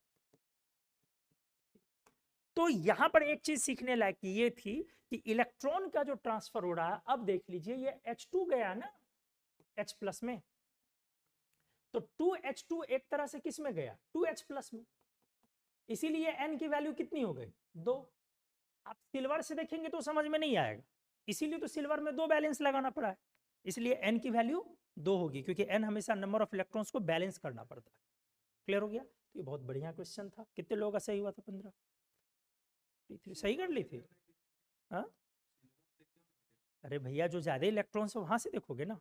तो यहां पर एक चीज सीखने लायक ये थी कि इलेक्ट्रॉन का जो ट्रांसफर हो रहा है, अब देख लीजिए ये H2 गया ना H प्लस में, तो 2H2 एक तरह से किस में गया, 2H प्लस में, इसीलिए N की वैल्यू कितनी हो गई, 2, आप सिल्वर से देखेंगे तो समझ में नहीं आएगा, इसीलिए तो सिल्वर में 2 बैलेंस लगाना पड़ा है, इसलिए N की वैल्यू 2 होगी, क्योंकि N हमेशा नंबर ऑफ इलेक्ट्रॉन्स को बैलेंस करना पड़ता है, क्लियर हो गया, तो ये बहुत बढ़िया क्वेश्चन था, कितने लोगों का सही हुआ था, 15, सही कर ली थी, हाँ, अरे भैया जो ज्यादा इलेक्ट्रॉन्स है वहां से देखोगे ना,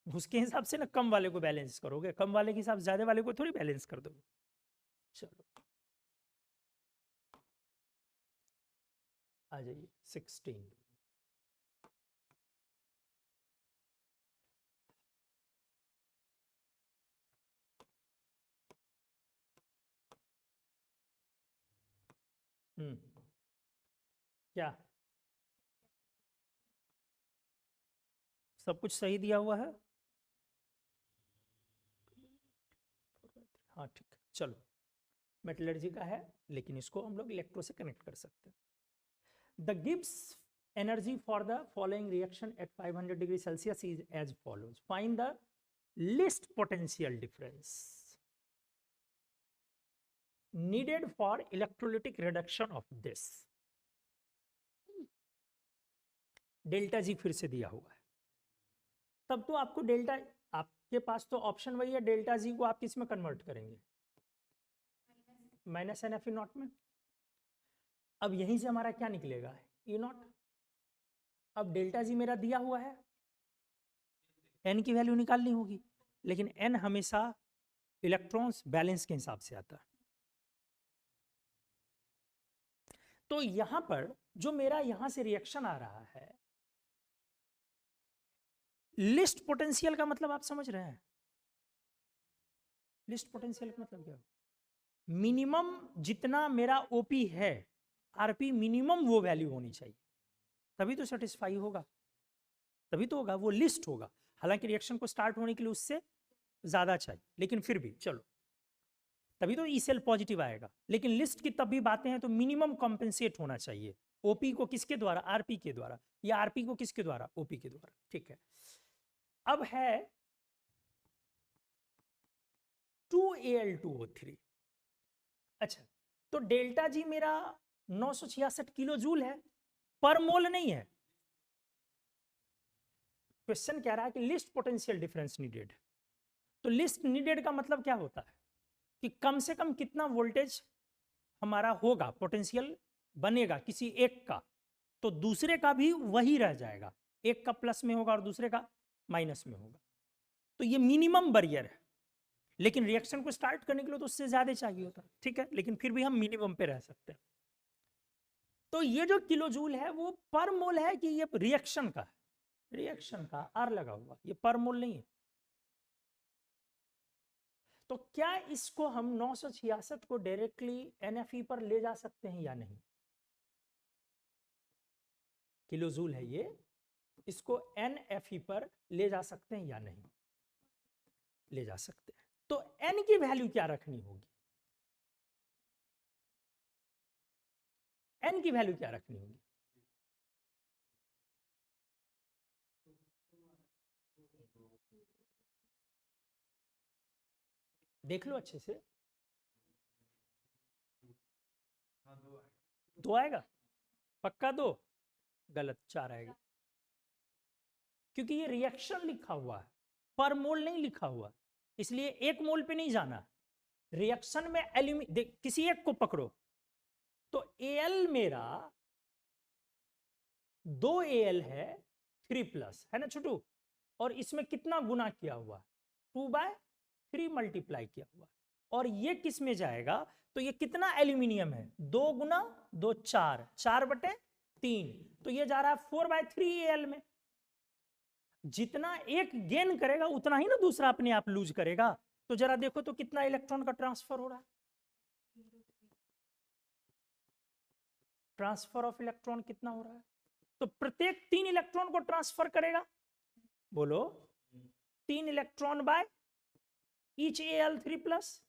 उसके हिसाब से ना कम वाले को बैलेंस करोगे, कम वाले के हिसाब से ज्यादा वाले को थोड़ी बैलेंस कर दोगे, चलो आ जाइए 16, क्या सब कुछ सही दिया हुआ है, हाँ ठीक है, चलो मेटलर्जी का है, लेकिन इसको हम लोग इलेक्ट्रो से कनेक्ट कर सकते हैं, the Gibbs energy for the following reaction at 500 degree Celsius is as follows, find the least potential difference needed for electrolytic reduction of this, delta G फिर से दिया हुआ है, तब तो आपको डेल्टा, आपके पास तो ऑप्शन वही है, डेल्टा जी को आप किस में कन्वर्ट करेंगे, minus N F E naught में, अब यहीं से हमारा क्या निकलेगा, ई नॉट, अब डेल्टा जी मेरा दिया हुआ है, एन की वैल्यू निकालनी होगी, लेकिन एन हमेशा इलेक्ट्रॉन्स बैलेंस के हिसाब से आता है, तो यहां पर जो मेरा यहां से रिएक्शन आ रहा है, लिस्ट पोटेंशियल का मतलब आप समझ रहे हैं, लिस्ट पोटेंशियल का मतलब क्या, मिनिमम जितना मेरा ओपी है, आरपी मिनिमम वो वैल्यू होनी चाहिए, तभी तो सेटिस्फाई होगा, तभी तो होगा, वो लिस्ट होगा, हालांकि रिएक्शन को स्टार्ट होने के लिए उससे ज्यादा चाहिए, लेकिन फिर भी चलो, तभी तो ई सेल पॉजिटिव आएगा, लेकिन लिस्ट की तब भी बातें हैं, तो मिनिमम कॉम्पेंसेट होना चाहिए, ओपी को किसके द्वारा, आरपी के द्वारा, या आरपी को किसके द्वारा, ओपी के द्वारा। ठीक है, अब है 2Al2O3। अच्छा, तो डेल्टा जी मेरा 966 किलो जूल है, पर मोल नहीं है। क्वेश्चन कह रहा है कि लिस्ट पोटेंशियल डिफरेंस नीडेड। तो लिस्ट नीडेड का मतलब क्या होता है कि कम से कम कितना वोल्टेज हमारा होगा, पोटेंशियल बनेगा किसी एक का, तो दूसरे का भी वही रह जाएगा, एक का प्लस में होगा और दूसरे का माइनस में होगा। तो ये मिनिमम बैरियर है, लेकिन रिएक्शन को स्टार्ट करने के लिए तो उससे ज्यादा चाहिए होता है। ठीक है, लेकिन फिर भी हम मिनिमम पे रह सकते हैं। तो ये जो किलो जूल है वो पर मोल है कि ये रिएक्शन का है, रिएक्शन का आर लगा हुआ, ये पर मोल नहीं है। तो क्या इसको हम 966 को डायरेक्टली NFE पर ले जा सकते हैं या नहीं? किलो जूल है ये, इसको NFE पर ले जा सकते हैं या नहीं? ले जा सकते हैं। तो n की वैल्यू क्या रखनी होगी? n की वैल्यू क्या रखनी होगी? देख लो अच्छे से, 2 आएगा पक्का, 2 गलत, 4 आएगा, क्योंकि ये रिएक्शन लिखा हुआ है, पर मोल नहीं लिखा हुआ, इसलिए एक मोल पे नहीं जाना। रिएक्शन में किसी एक को पकड़ो, तो Al मेरा 2Al है 3+ है ना छोटू, और इसमें कितना गुना किया हुआ, 2/3 मल्टीप्लाई किया हुआ, और ये किस में जाएगा, तो ये कितना एल्यूमिनियम है, 2 गुना 2 4, 4/3, तो ये जा रहा है 4/3 Al में। जितना एक गेन करेगा उतना ही ना दूसरा अपने आप लूज करेगा। तो जरा देखो तो कितना इलेक्ट्रॉन का ट्रांसफर हो रहा है, ट्रांसफर ऑफ इलेक्ट्रॉन कितना हो रहा है, तो प्रत्येक 3 इलेक्ट्रॉन को ट्रांसफर करेगा, बोलो 3 इलेक्ट्रॉन बाय ईच Al3+,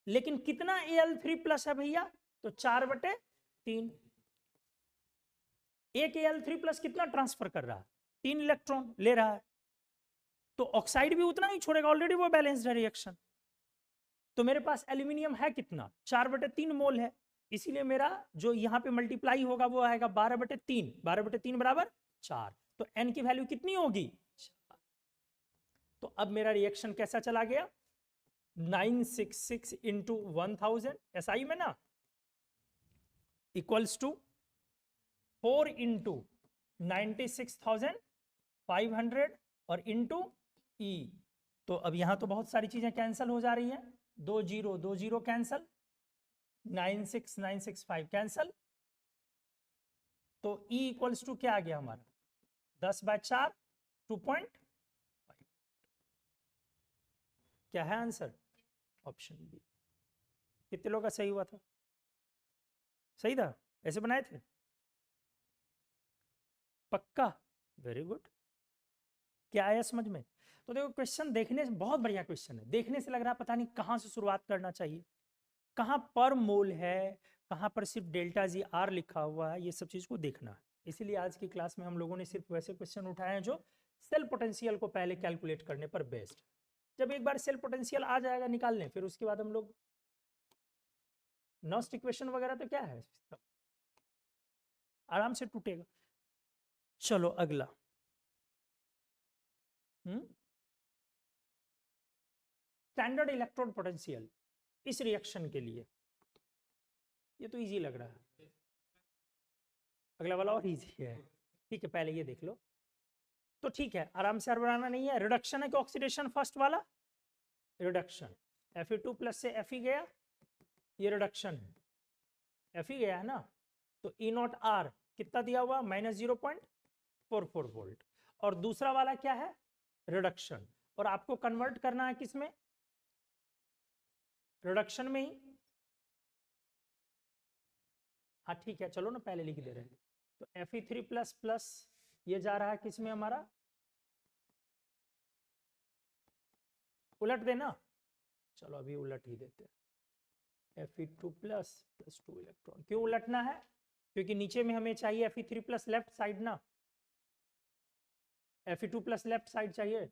लेकिन कितना Al3+ है भैया, तो 4/3। एक Al3+ कितना ट्रांसफर कर रहा है, 3 इलेक्ट्रॉन ले रहा है, तो ऑक्साइड भी उतना ही छोड़ेगा, ऑलरेडी वो बैलेंस्ड है रिएक्शन। तो मेरे पास एल्यूमिनियम है कितना, 4/3 मोल है, इसीलिए मेरा जो यहाँ पे मल्टीप्लाई होगा वो आएगा 12/3, 12/3 बराबर 4, तो n की वैल्यू कितनी होगी, 4। तो अब मेरा रिएक्शन कैसा चला गया, 966 इंटू 1000 SI में ना, इक्वल्स टू 4 इंटू 96,500 और इंटू E। तो अब यहां तो बहुत सारी चीजें कैंसिल हो जा रही हैं, 2 0 कैंसिल, 96965 कैंसिल, तो E इक्वल्स टू क्या आ गया हमारा, 10/4 2.5। क्या है आंसर, ऑप्शन बी। कितने लोग का सही हुआ था, सही था, ऐसे बनाए थे पक्का, वेरी गुड। क्या आया समझ में? तो देखो क्वेश्चन देखने से बहुत बढ़िया क्वेश्चन है, देखने से लग रहा है पता नहीं कहाँ से शुरुआत करना चाहिए, कहाँ पर मोल है, कहाँ पर सिर्फ डेल्टा जी आर लिखा हुआ है, ये सब चीज़ को देखना है। इसीलिए आज की क्लास में हम लोगों ने सिर्फ वैसे क्वेश्चन उठाए हैं जो सेल पोटेंशियल को पहले कैलकुलेट करने पर बेस्ड। जब एक बार सेल पोटेंशियल आ जाएगा निकालने, फिर उसके बाद हम लोग नॉस्ट इक्वेशन वगैरह तो क्या है, आराम से टूटेगा। चलो अगला, स्टैंडर्ड इलेक्ट्रोड पोटेंशियल इस रिएक्शन के लिए, ये तो इजी लग रहा है, अगला वाला और इजी है। ठीक है, पहले ये देख लो, तो ठीक है, आराम से बनाना नहीं है। रिडक्शन है कि ऑक्सीडेशन, फर्स्ट वाला रिडक्शन, Fe2+ से Fe गया, ये रिडक्शन है, Fe गया है ना, तो E0R कितना दिया हुआ, -0.44 वोल्ट, और दूसरा वाला क्या है, रिडक्शन, और आपको कन्वर्ट करना है किसमें, रिडक्शन में ही। हाँ ठीक है, चलो ना पहले लिख दे रहे हैं, तो Fe3++ ये जा रहा है किसमें हमारा, उलट देना, चलो अभी उलट ही देते हैं, Fe2+ + 2 इलेक्ट्रॉन, क्यों उलटना है, क्योंकि नीचे में हमें चाहिए Fe3 प्लस लेफ्ट साइड ना, Fe2 प्लस लेफ्ट साइड चाहिए।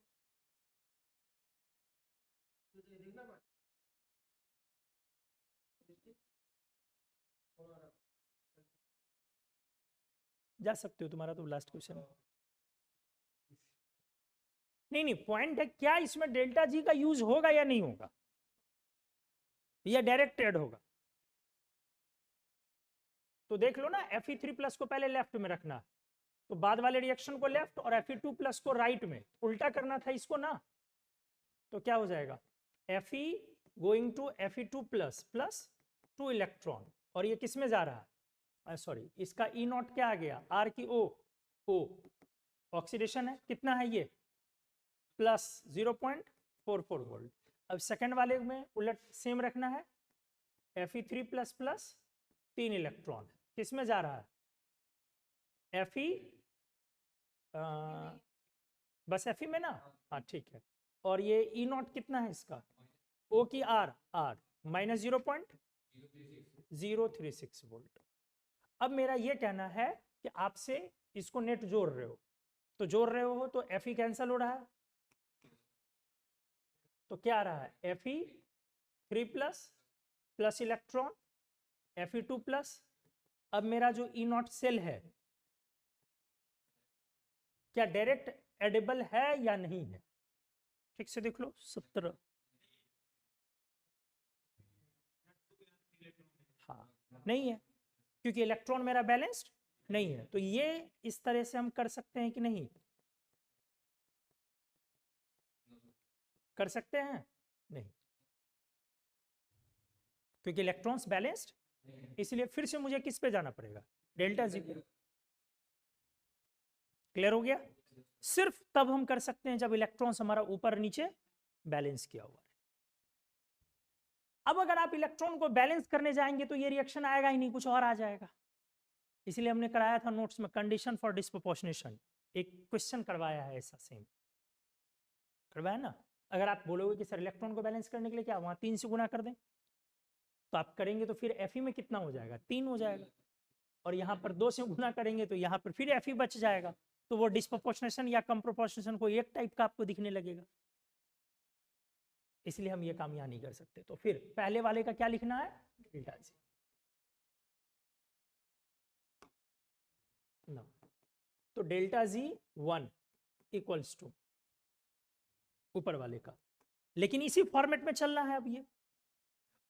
जा सकते हो, तुम्हारा तो लास्ट क्वेश्चन। नहीं, पॉइंट है क्या इसमें डेल्टा जी का यूज होगा या नहीं होगा, या डायरेक्ट ऐड होगा। तो देख लो ना, Fe3 प्लस को पहले लेफ्ट में रखना, तो बाद वाले रिएक्शन को लेफ्ट और Fe2 प्लस को राइट में, उल्टा करना था इसको ना। तो क्या हो जाएगा, Fe going to Fe2 plus plus 2 electron, और ये किस में जा रहा है, सॉरी इसका E नॉट क्या आ गया, R की O ऑक्सीडेशन है, कितना है ये प्लस 0.44 वोल्ट। अब सेकंड वाले में उलट सेम रखना है, Fe3 प्लस प्लस 3 इलेक्ट्रॉन किस में जा रहा है, Fe बस Fe में ना, हाँ ठीक है। और ये E नॉट कितना है इसका, O की R माइनस 0.036 वोल्ट। अब मेरा ये कहना है कि आपसे इसको नेट जोड़ रहे हो, तो जोड़ रहे हो तो Fe कैंसिल हो रहा है, तो क्या आ रहा है Fe3 plus plus electron Fe2 plus. अब मेरा जो E नॉट सेल है क्या डायरेक्ट एडिबल है या नहीं है, ठीक से देख लो 17, हाँ नहीं है क्योंकि इलेक्ट्रॉन मेरा बैलेंस्ड नहीं है। तो ये इस तरह से हम कर सकते हैं कि नहीं कर सकते हैं, नहीं, क्योंकि इलेक्ट्रॉन्स बैलेंस्ड, इसलिए फिर से मुझे किस पे जाना पड़ेगा, डेल्टा जी पे। क्लियर हो गया, सिर्फ तब हम कर सकते हैं जब इलेक्ट्रॉन्स हमारा ऊपर नीचे बैलेंस किया हुआ है। अब अगर आप इलेक्ट्रॉन को बैलेंस करने जाएंगे तो ये रिएक्शन आएगा ही नहीं, कुछ और आ जाएगा। इसलिए हमने कराया था नोट्स में कंडीशन फॉर डिस्प्रोपोर्शनेशन, एक क्वेश्चन करवाया है ऐसा सेम करवाया ना। अगर आप बोलोगे कि सर इलेक्ट्रॉन को बैलेंस करने के लिए क्या वहां 3 से गुना कर दें, तो आप करेंगे तो फिर Fe में कितना हो जाएगा, 3 हो जाएगा, और यहाँ पर 2 से गुना करेंगे तो यहाँ पर फिर Fe बच जाएगा। तो वो डिस्प्रोपोर्शनेशन या कम प्रोपोर्शनेशन को एक टाइप का आपको दिखने लगेगा, इसलिए हम ये काम यहाँ नहीं कर सकते। तो फिर पहले वाले का क्या लिखना है, डेल्टा जी ना, तो डेल्टा जी 1 इक्वल्स टू ऊपर वाले का, लेकिन इसी फॉर्मेट में चलना है अब ये।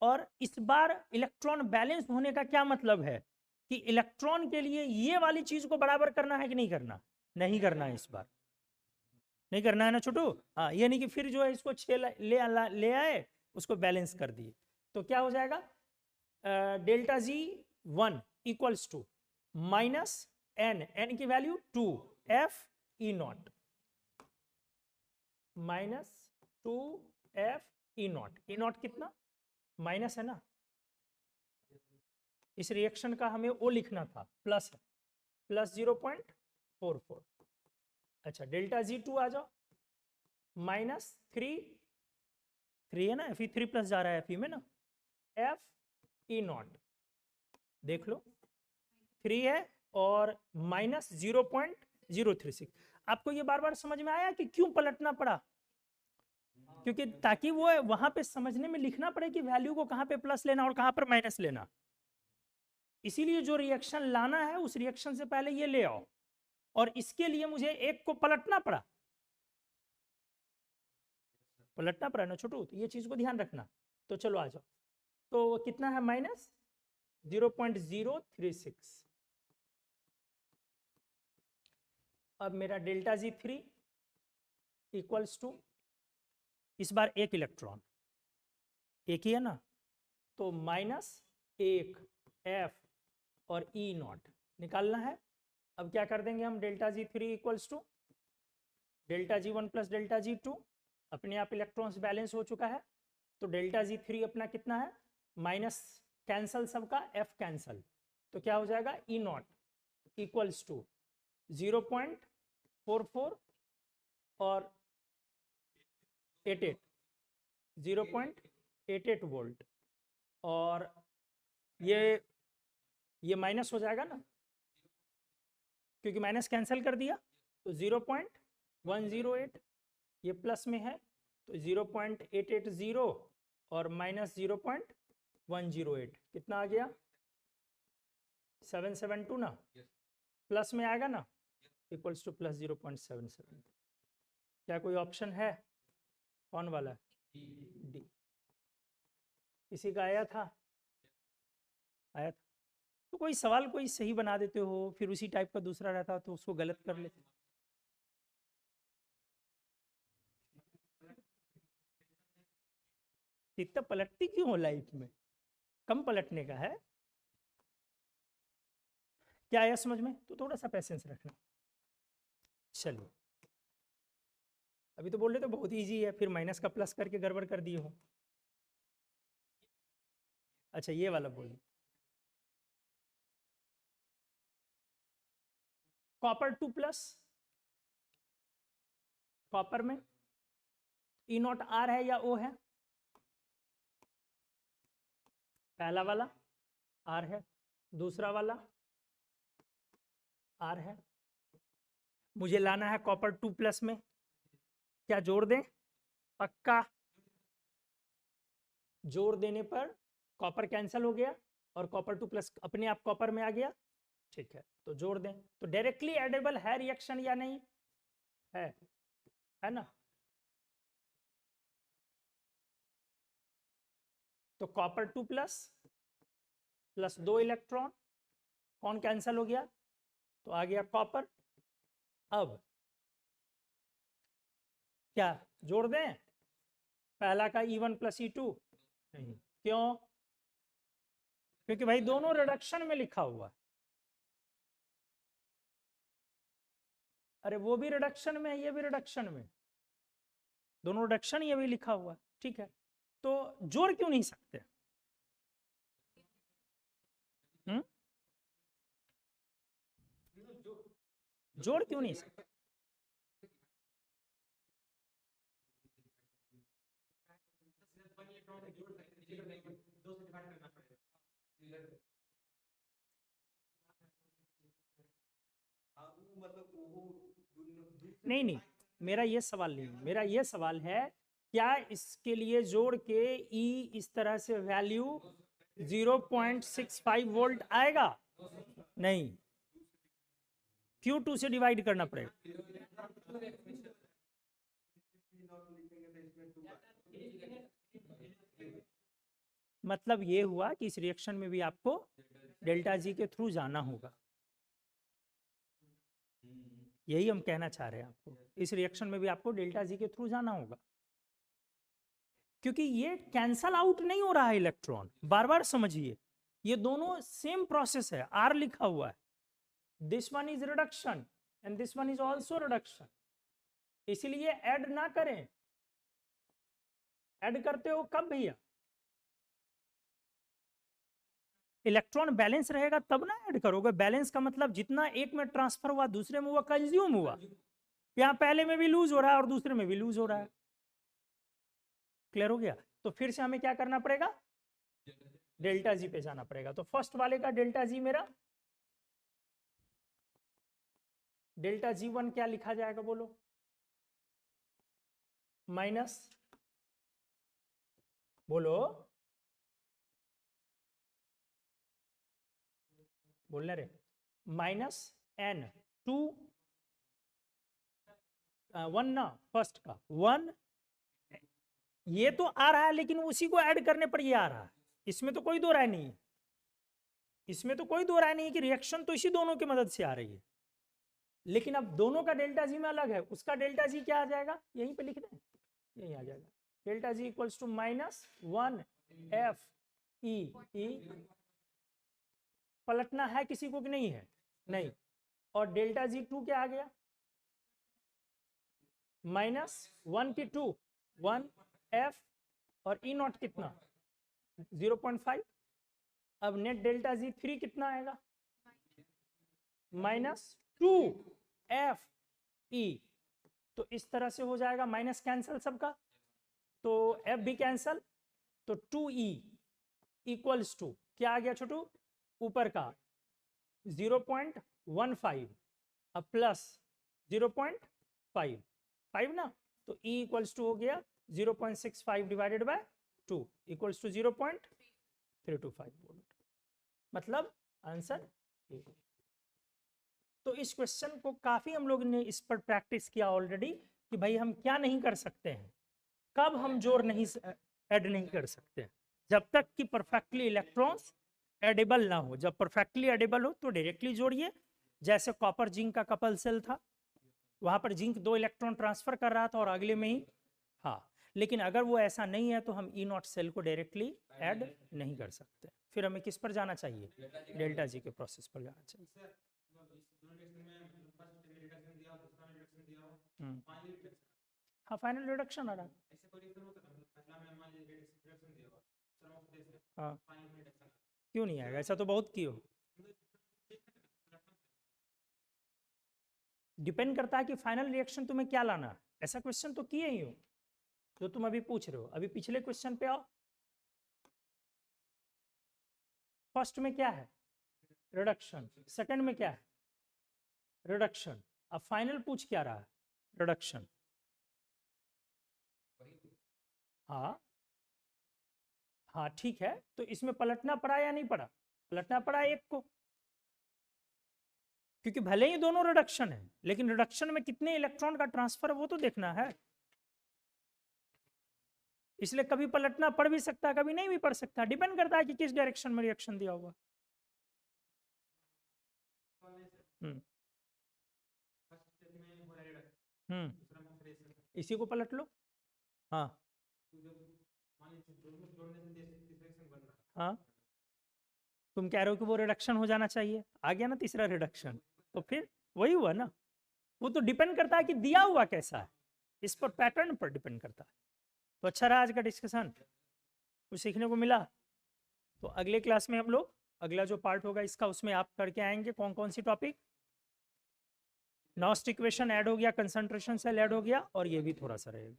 और इस बार इलेक्ट्रॉन बैलेंस होने का क्या मतलब है कि इलेक्ट्रॉन के लिए ये वाली चीज को बराबर करना है कि नहीं करना, नहीं करना है, इस बार नहीं करना है ना छोटू। हाँ, ये नहीं कि फिर जो है इसको 6 ले आए उसको बैलेंस कर दिए। तो क्या हो जाएगा, delta G 1 equals to minus N की value 2 F E naught minus 2 F E naught कितना माइनस है ना, इस रिएक्शन का हमें ओ लिखना था, प्लस है, प्लस 0.44। अच्छा डेल्टा जी2 आ जाओ, माइनस 3 है ना, Fe3 प्लस जा रहा है Fe में ना, F E नॉट देख लो 3 है और माइनस 0.036। आपको ये बार बार समझ में आया कि क्यों पलटना पड़ा, क्योंकि ताकि वो वहां पे समझने में लिखना पड़े कि वैल्यू को कहां पे प्लस लेना और कहां पर माइनस लेना। इसीलिए जो रिएक्शन लाना है उस रिएक्शन से पहले ये ले आओ, और इसके लिए मुझे एक को पलटना पड़ा ना छोटू, तो ये चीज को ध्यान रखना। तो चलो आ जाओ, तो कितना है माइनस 0.036। अब मेरा डेल्टा जी 3 इक्वल्स टू, इस बार एक इलेक्ट्रॉन एक ही है ना, तो माइनस 1 F और E नॉट निकालना है। अब क्या कर देंगे हम, delta G 3 equals to delta G 1 plus delta G 2, अपने आप इलेक्ट्रॉन्स बैलेंस हो चुका है। तो डेल्टा जी 3 अपना कितना है, माइनस कैंसल सबका, F कैंसल, तो क्या हो जाएगा E नॉट इक्वल्स टू 0.44 और 0.88 वोल्ट। और ये ये माइनस हो जाएगा ना, क्योंकि माइनस कैंसिल कर दिया, तो 0.108, ये प्लस में है तो 0.880 और माइनस 0.108 कितना आ गया 772 ना, प्लस में आएगा ना, इक्वल्स टू प्लस 0.77। क्या कोई ऑप्शन है? कौन वाला? डी। किसी का आया था? आया था तो कोई सवाल कोई सही बना देते हो, फिर उसी टाइप का दूसरा रहता तो उसको गलत कर लेते। इतना पलटती क्यों हो लाइफ में? कम पलटने का है। क्या आया समझ में? तो थोड़ा सा पेशेंस रखना। चलो, अभी तो बोल रहे तो बहुत इजी है, फिर माइनस का प्लस करके गड़बड़ कर दिए हो। अच्छा, ये वाला बोलिए। कॉपर 2+, कॉपर में ई नॉट आर है या ओ है? पहला वाला आर है, दूसरा वाला आर है। मुझे लाना है कॉपर 2+ में, क्या जोड़ दें? पक्का। जोड़ देने पर कॉपर कैंसिल हो गया और कॉपर 2+ अपने आप कॉपर में आ गया। ठीक है, तो जोड़ दें। तो डायरेक्टली एडेबल है रिएक्शन या नहीं? है ना? तो कॉपर 2+ प्लस 2 इलेक्ट्रॉन, कौन कैंसिल हो गया? तो आ गया कॉपर। अब क्या जोड़ दें? पहला का E1 + E2 नहीं, क्यों? क्योंकि भाई दोनों रिडक्शन में लिखा हुआ। अरे वो भी रिडक्शन में है, ये भी रिडक्शन में, दोनों रिडक्शन, ये भी लिखा हुआ। ठीक है, तो जोड़ क्यों नहीं सकते? जोड़ क्यों नहीं सकते? नहीं नहीं, मेरा ये सवाल नहीं, मेरा ये सवाल है क्या इसके लिए जोड़ के ई इस तरह से वैल्यू 0.65 वोल्ट आएगा? नहीं, Q2 से डिवाइड करना पड़ेगा। मतलब ये हुआ कि इस रिएक्शन में भी आपको डेल्टा जी के थ्रू जाना होगा, यही हम कहना चाह रहे हैं आपको। इस रिएक्शन में भी आपको डेल्टा जी के थ्रू जाना होगा, क्योंकि ये कैंसल आउट नहीं हो रहा है इलेक्ट्रॉन। बार बार समझिए, ये दोनों सेम प्रोसेस है, आर लिखा हुआ है। This one is reduction and this one is also reduction, इसलिए ऐड ना करें। ऐड करते हो कब भैया? इलेक्ट्रॉन बैलेंस रहेगा तब ना ऐड करोगे। बैलेंस का मतलब जितना एक में ट्रांसफर हुआ दूसरे में वो कंज्यूम हुआ। यहाँ पहले में भी लूज हो रहा है और दूसरे में भी लूज हो रहा है। क्लियर हो गया? तो फिर से हमें क्या करना पड़ेगा? डेल्टा जी पे जाना पड़ेगा। तो फर्स्ट वाले का डेल्टा जी मेरा, डेल्टा G1 क्या लिखा जाएगा बोलो? माइनस, बोलो, बोलने रे, -N2 1 ना, फर्स्ट का 1, ये तो आ रहा है लेकिन उसी को ऐड करने पर ये आ रहा है। इसमें तो कोई दो राय नहीं है, इसमें तो कोई दो राय नहीं है कि रिएक्शन तो इसी दोनों की मदद से आ रही है। लेकिन अब दोनों का डेल्टा जी में अलग है, उसका डेल्टा जी क्या आ जाएगा? यहीं पे लिख दें, यहीं आ जाएगा। Delta G equals to -1 FE। पलटना है किसी को कि नहीं है? नहीं। और डेल्टा G2 क्या आ गया? -1 की 2 1 F और E नॉट कितना? 0.5। अब नेट डेल्टा G3 कितना आएगा? -2 FE। तो इस तरह से हो जाएगा, माइनस कैंसल सबका, तो F भी कैंसल, तो 2E इक्वल्स टू क्या आ गया छोटू? ऊपर का 0.15 अब प्लस 0.5 5 ना, तो E इक्वल्स टू हो गया 0.65 divided by 2 equals to 0.325 volt, मतलब आंसर ए। तो इस क्वेश्चन को काफी हम लोग ने इस पर प्रैक्टिस किया ऑलरेडी कि भाई हम क्या नहीं कर सकते हैं, कब हम जोड़ नहीं ऐड नहीं कर सकते हैं, जब तक कि परफेक्टली इलेक्ट्रॉन्स एडेबल ना हो। जब परफेक्टली एडेबल हो तो डायरेक्टली जोड़िए, जैसे कॉपर जिंक का कपल सेल था, वहां पर जिंक 2 इलेक्ट्रॉन ट्रांसफर कर रहा था और अगले में ही, हाँ, लेकिन अगर वो ऐसा नहीं है तो हम ई नॉट सेल को डायरेक्टली ऐड नहीं कर सकते। फिर हमें किस पर जाना चाहिए, डेल्टा जी के प्रोसेस पर जाना चाहिए। हाँ, फाइनल रिडक्शन आ रहा है। हाँ, क्यों नहीं आएगा, ऐसा तो बहुत की हो। डिपेंड करता है कि फाइनल रिएक्शन तुम्हें क्या लाना है, ऐसा क्वेश्चन तो किए ही हो जो तुम अभी पूछ रहे हो। अभी पिछले क्वेश्चन पे आओ, फर्स्ट में क्या है, रिडक्शन, सेकंड में क्या है, रिडक्शन, अब फाइनल पूछ क्या रहा है, रिडक्शन। हाँ हाँ ठीक है, तो इसमें पलटना पड़ा या नहीं पड़ा, पलटना पड़ा एक को, क्योंकि भले ही दोनों रिडक्शन है लेकिन रिडक्शन में कितने इलेक्ट्रॉन का ट्रांसफर है वो तो देखना है, इसलिए कभी पलटना पड़ भी सकता है कभी नहीं भी पड़ सकता, डिपेंड करता है कि किस डायरेक्शन में रिएक्शन दिया होगा। इसी को पलट लो। हाँ हाँ, तुम कह रहे हो कि वो रिडक्शन हो जाना चाहिए, आ गया ना तीसरा रिडक्शन, तो फिर वही हुआ ना। वो तो डिपेंड करता है कि दिया हुआ कैसा है, इस पर पैटर्न पर डिपेंड करता है। तो अच्छा रहा आज का डिस्कशन, कुछ सीखने को मिला। तो अगले क्लास में हम लोग अगला जो पार्ट होगा इसका, उसमें आप करके आएंगे कौन कौन सी टॉपिक, नॉस्ट इक्वेशन ऐड हो गया, कंसंट्रेशन सेल ऐड हो गया, और ये भी थोड़ा सा रहेगा,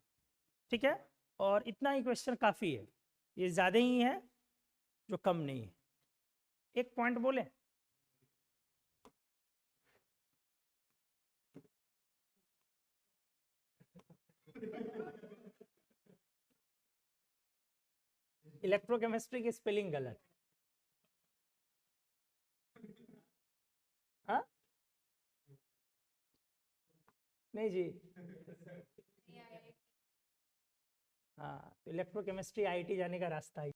ठीक है। और इतना ही क्वेश्चन काफ़ी है, ये ज़्यादा ही है जो कम नहीं है। एक पॉइंट बोले, इलेक्ट्रोकेमिस्ट्री की स्पेलिंग गलत, हाँ नहीं जी, हाँ, तो इलेक्ट्रोकेमिस्ट्री आईआईटी जाने का रास्ता है।